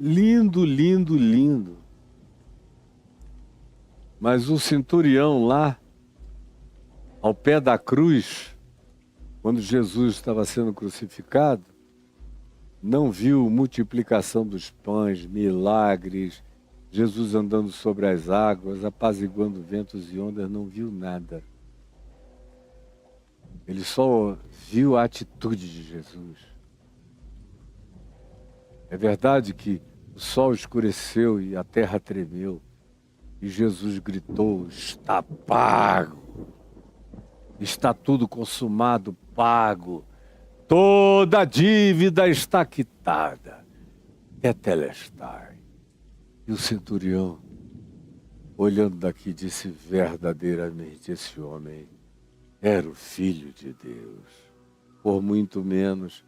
Lindo, lindo, lindo. Mas o centurião lá, ao pé da cruz, quando Jesus estava sendo crucificado, não viu multiplicação dos pães, milagres, Jesus andando sobre as águas, apaziguando ventos e ondas, não viu nada. Ele só viu a atitude de Jesus. É verdade que o sol escureceu e a terra tremeu, e Jesus gritou: está pago, está tudo consumado, pago, toda a dívida está quitada, tetelestai. E o centurião, olhando daqui, disse: verdadeiramente esse homem era o Filho de Deus. Por muito menos,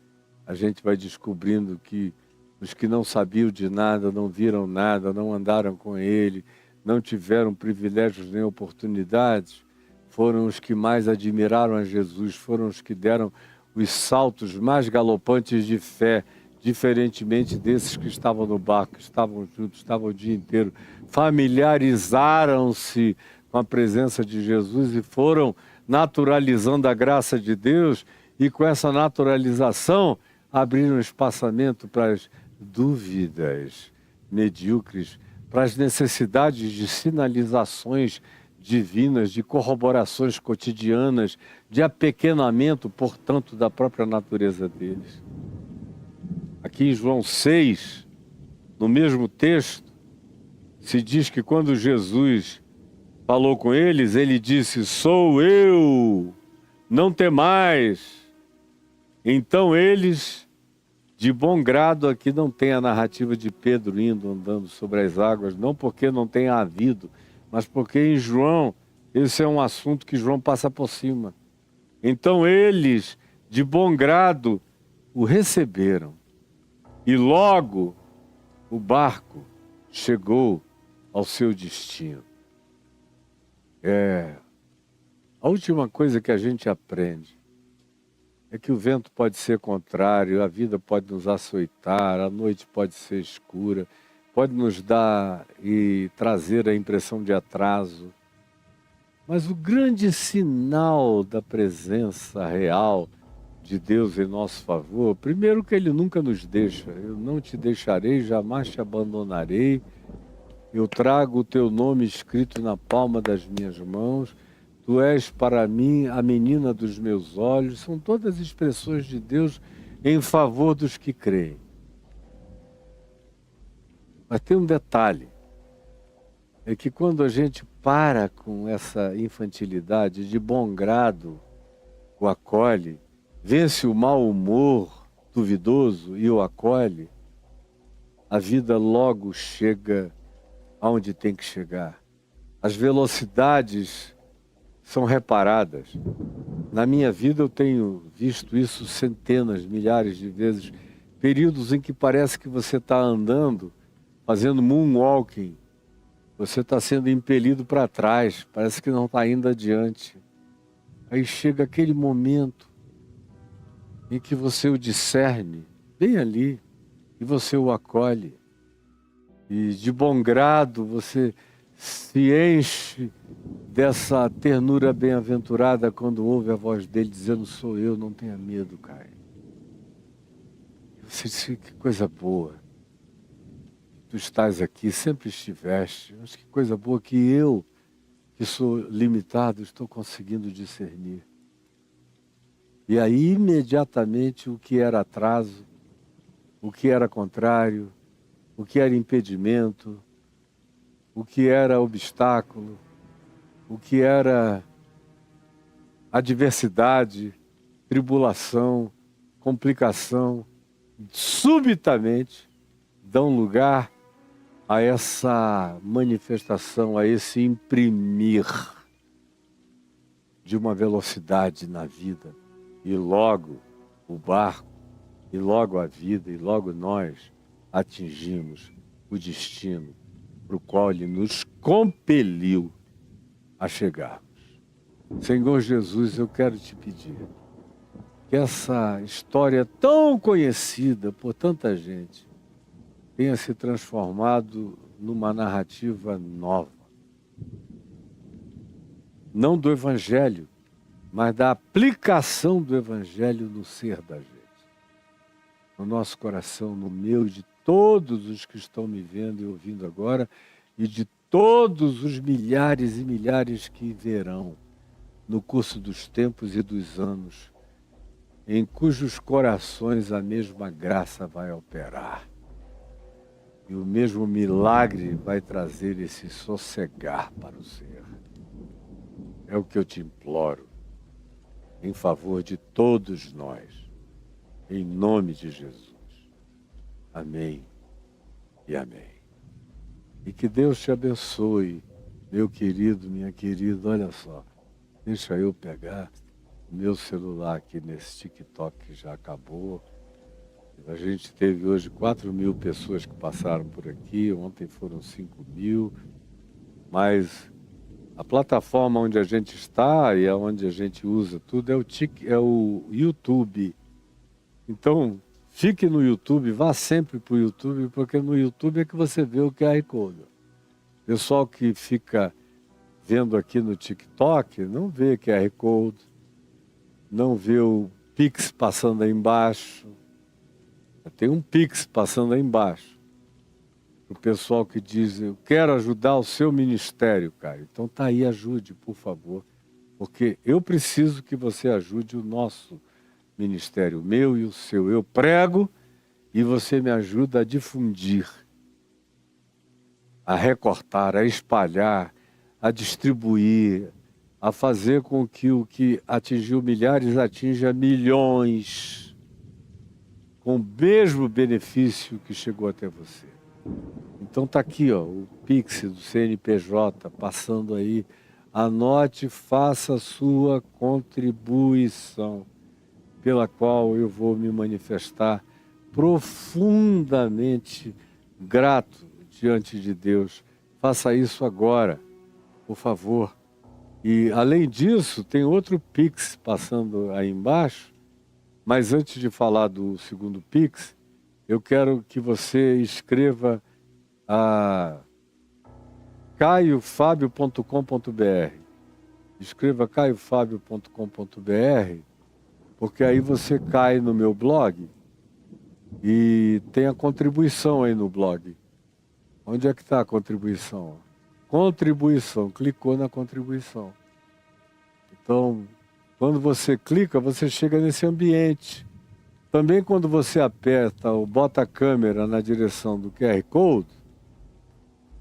a gente vai descobrindo que os que não sabiam de nada, não viram nada, não andaram com ele, não tiveram privilégios nem oportunidades, foram os que mais admiraram a Jesus, foram os que deram os saltos mais galopantes de fé, diferentemente desses que estavam no barco, estavam juntos, estavam o dia inteiro, familiarizaram-se com a presença de Jesus e foram naturalizando a graça de Deus, e com essa naturalização abriram espaçamento para as dúvidas medíocres, para as necessidades de sinalizações divinas, de corroborações cotidianas, de apequenamento, portanto, da própria natureza deles. Aqui em João 6, no mesmo texto, se diz que quando Jesus falou com eles, ele disse: sou eu, não temais. Então eles, de bom grado, aqui não tem a narrativa de Pedro indo, andando sobre as águas, não porque não tenha havido, mas porque em João, esse é um assunto que João passa por cima. Então eles, de bom grado, o receberam. E logo o barco chegou ao seu destino. A última coisa que a gente aprende é que o vento pode ser contrário, a vida pode nos açoitar, a noite pode ser escura, pode nos dar e trazer a impressão de atraso. Mas o grande sinal da presença real de Deus em nosso favor, primeiro que Ele nunca nos deixa. Eu não te deixarei, jamais te abandonarei. Eu trago o teu nome escrito na palma das minhas mãos. Tu és para mim a menina dos meus olhos. São todas expressões de Deus em favor dos que creem. Mas tem um detalhe. É que quando a gente para com essa infantilidade, de bom grado o acolhe, vence o mau humor duvidoso e o acolhe, a vida logo chega aonde tem que chegar. As velocidades são reparadas. Na minha vida eu tenho visto isso centenas, milhares de vezes. Períodos em que parece que você está andando, fazendo moonwalking, você está sendo impelido para trás, parece que não está indo adiante. Aí chega aquele momento em que você o discerne, bem ali, e você o acolhe. E de bom grado você se enche dessa ternura bem-aventurada quando ouve a voz dele dizendo: sou eu, não tenha medo, Caio. Você diz: que coisa boa. Tu estás aqui, sempre estiveste. Mas que coisa boa que eu, que sou limitado, estou conseguindo discernir. E aí, imediatamente, o que era atraso, o que era contrário, o que era impedimento, o que era obstáculo, o que era adversidade, tribulação, complicação, subitamente dão lugar a essa manifestação, a esse imprimir de uma velocidade na vida. E logo o barco, e logo a vida, e logo nós atingimos o destino para o qual Ele nos compeliu a chegarmos. Senhor Jesus, eu quero te pedir que essa história tão conhecida por tanta gente tenha se transformado numa narrativa nova. Não do Evangelho, mas da aplicação do Evangelho no ser da gente. No nosso coração, no meu e de todos os que estão me vendo e ouvindo agora, e de todos os milhares e milhares que verão no curso dos tempos e dos anos, em cujos corações a mesma graça vai operar. E o mesmo milagre vai trazer esse sossegar para o ser. É o que eu te imploro, em favor de todos nós, em nome de Jesus. Amém e amém. E que Deus te abençoe, meu querido, minha querida. Olha só, deixa eu pegar o meu celular aqui nesse TikTok que já acabou. A gente teve hoje 4.000 pessoas que passaram por aqui, ontem foram 5.000, mas a plataforma onde a gente está e onde a gente usa tudo é o YouTube. Então, fique no YouTube, vá sempre para o YouTube, porque no YouTube é que você vê o QR Code. Pessoal que fica vendo aqui no TikTok não vê QR Code, não vê o Pix passando aí embaixo. Tem um Pix passando aí embaixo. O pessoal que diz, eu quero ajudar o seu ministério, cara. Então tá aí, ajude, por favor. Porque eu preciso que você ajude o nosso ministério, o meu e o seu. Eu prego e você me ajuda a difundir, a recortar, a espalhar, a distribuir, a fazer com que o que atingiu milhares atinja milhões, com o mesmo benefício que chegou até você. Então tá aqui, ó, o Pix do CNPJ passando aí. Anote, faça a sua contribuição, pela qual eu vou me manifestar profundamente grato diante de Deus. Faça isso agora, por favor. E além disso, tem outro Pix passando aí embaixo. Mas antes de falar do segundo Pix, eu quero que você escreva a caiofabio.com.br. Escreva caiofabio.com.br, porque aí você cai no meu blog e tem a contribuição aí no blog. Onde é que está a contribuição? Contribuição, clicou na contribuição. Então, quando você clica, você chega nesse ambiente. Também quando você aperta ou bota a câmera na direção do QR Code,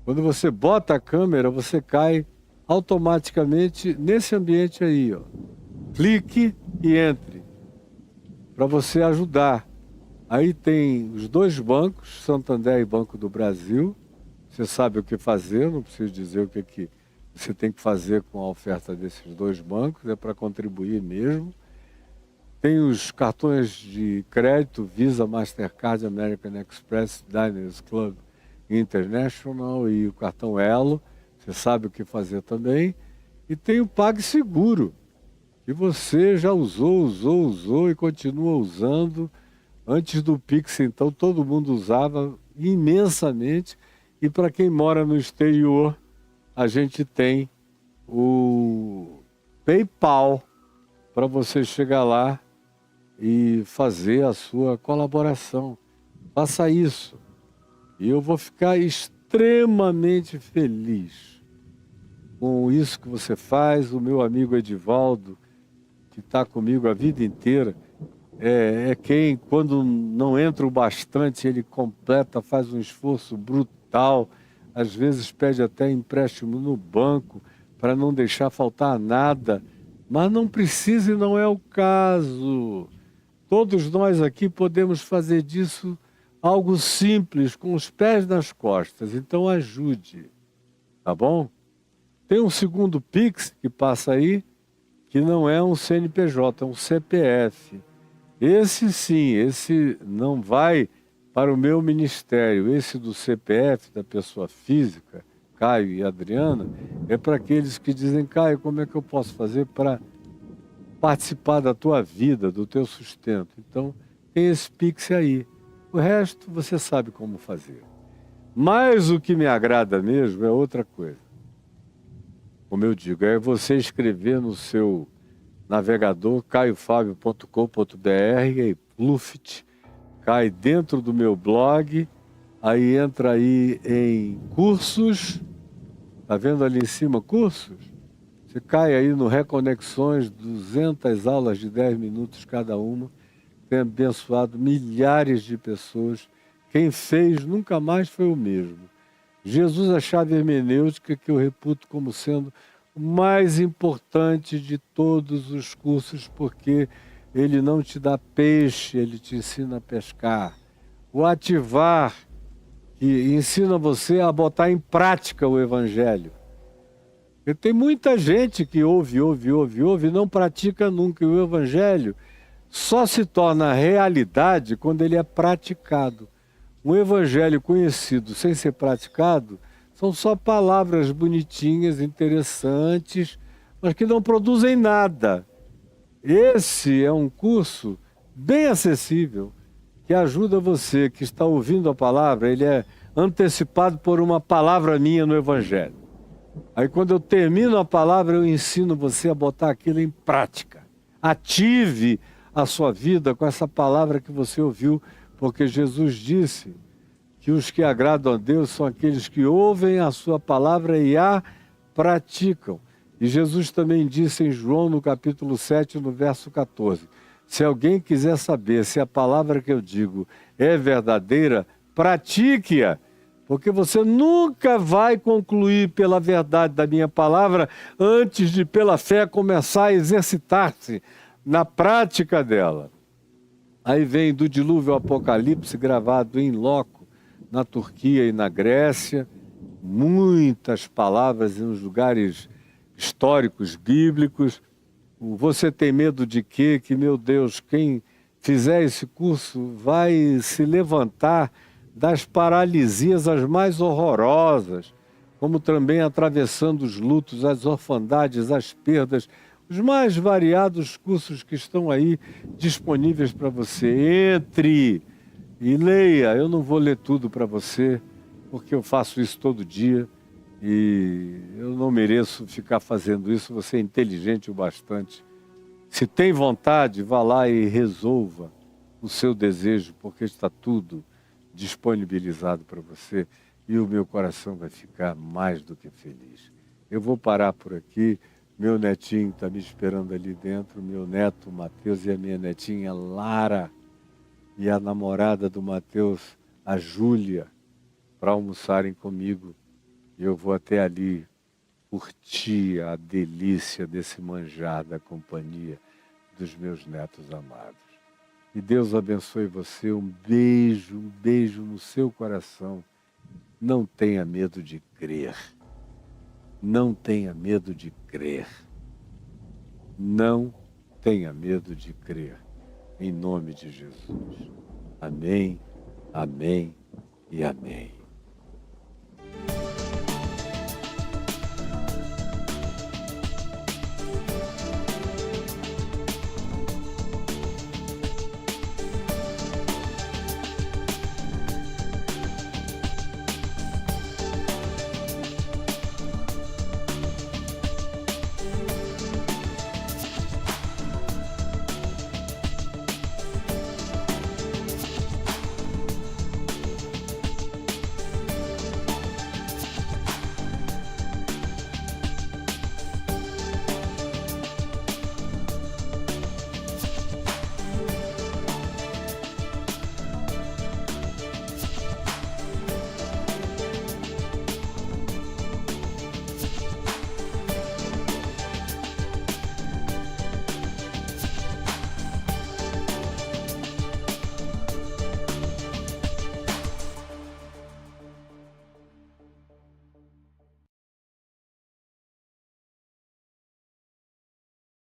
quando você bota a câmera, você cai automaticamente nesse ambiente aí, ó. Clique e entre, para você ajudar. Aí tem os dois bancos, Santander e Banco do Brasil. Você sabe o que fazer, não preciso dizer o que você tem que fazer com a oferta desses dois bancos, é para contribuir mesmo. Tem os cartões de crédito, Visa, Mastercard, American Express, Diners Club International e o cartão Elo, você sabe o que fazer também. E tem o PagSeguro, que você já usou e continua usando. Antes do Pix, então, todo mundo usava imensamente. E para quem mora no exterior, a gente tem o PayPal para você chegar lá e fazer a sua colaboração. Faça isso. E eu vou ficar extremamente feliz com isso que você faz. O meu amigo Edivaldo, que está comigo a vida inteira, é quem, quando não entra o bastante, ele completa, faz um esforço brutal. Às vezes pede até empréstimo no banco para não deixar faltar nada, mas não precisa e não é o caso. Todos nós aqui podemos fazer disso algo simples, com os pés nas costas, então ajude, tá bom? Tem um segundo Pix que passa aí, que não é um CNPJ, é um CPF. Esse sim, esse não vai para o meu ministério. Esse do CPF, da pessoa física, Caio e Adriana, é para aqueles que dizem: Caio, como é que eu posso fazer para participar da tua vida, do teu sustento? Então, tem esse Pix aí. O resto você sabe como fazer. Mas o que me agrada mesmo é outra coisa. Como eu digo, é você escrever no seu navegador caiofabio.com.br e Pluft, cai dentro do meu blog, aí entra aí em cursos, tá vendo ali em cima cursos? Você cai aí no Reconexões, 200 aulas de 10 minutos cada uma, tem abençoado milhares de pessoas. Quem fez nunca mais foi o mesmo. Jesus, a chave hermenêutica, que eu reputo como sendo o mais importante de todos os cursos, porque ele não te dá peixe, ele te ensina a pescar. O ativar, que ensina você a botar em prática o evangelho. Porque tem muita gente que ouve e não pratica nunca. E o evangelho só se torna realidade quando ele é praticado. Um evangelho conhecido sem ser praticado são só palavras bonitinhas, interessantes, mas que não produzem nada. Esse é um curso bem acessível, que ajuda você que está ouvindo a palavra. Ele é antecipado por uma palavra minha no evangelho. Aí quando eu termino a palavra, eu ensino você a botar aquilo em prática. Ative a sua vida com essa palavra que você ouviu, porque Jesus disse que os que agradam a Deus são aqueles que ouvem a sua palavra e a praticam. E Jesus também disse em João, no capítulo 7, no verso 14, se alguém quiser saber se a palavra que eu digo é verdadeira, pratique-a, porque você nunca vai concluir pela verdade da minha palavra antes de, pela fé, começar a exercitar-se na prática dela. Aí vem do dilúvio ao Apocalipse, gravado em loco, na Turquia e na Grécia, muitas palavras em lugares históricos, bíblicos. Você tem medo de quê? Que, meu Deus, quem fizer esse curso vai se levantar das paralisias as mais horrorosas, como também atravessando os lutos, as orfandades, as perdas, os mais variados cursos que estão aí disponíveis para você. Entre e leia. Eu não vou ler tudo para você, porque eu faço isso todo dia e eu não mereço ficar fazendo isso. Você é inteligente o bastante. Se tem vontade, vá lá e resolva o seu desejo, porque está tudo disponibilizado para você e o meu coração vai ficar mais do que feliz. Eu vou parar por aqui. Meu netinho está me esperando ali dentro, meu neto Mateus e a minha netinha Lara e a namorada do Mateus, a Júlia, para almoçarem comigo. E eu vou até ali curtir a delícia desse manjar da companhia dos meus netos amados. E Deus abençoe você, um beijo no seu coração. Não tenha medo de crer. Não tenha medo de crer. Não tenha medo de crer. Em nome de Jesus. Amém, amém e amém.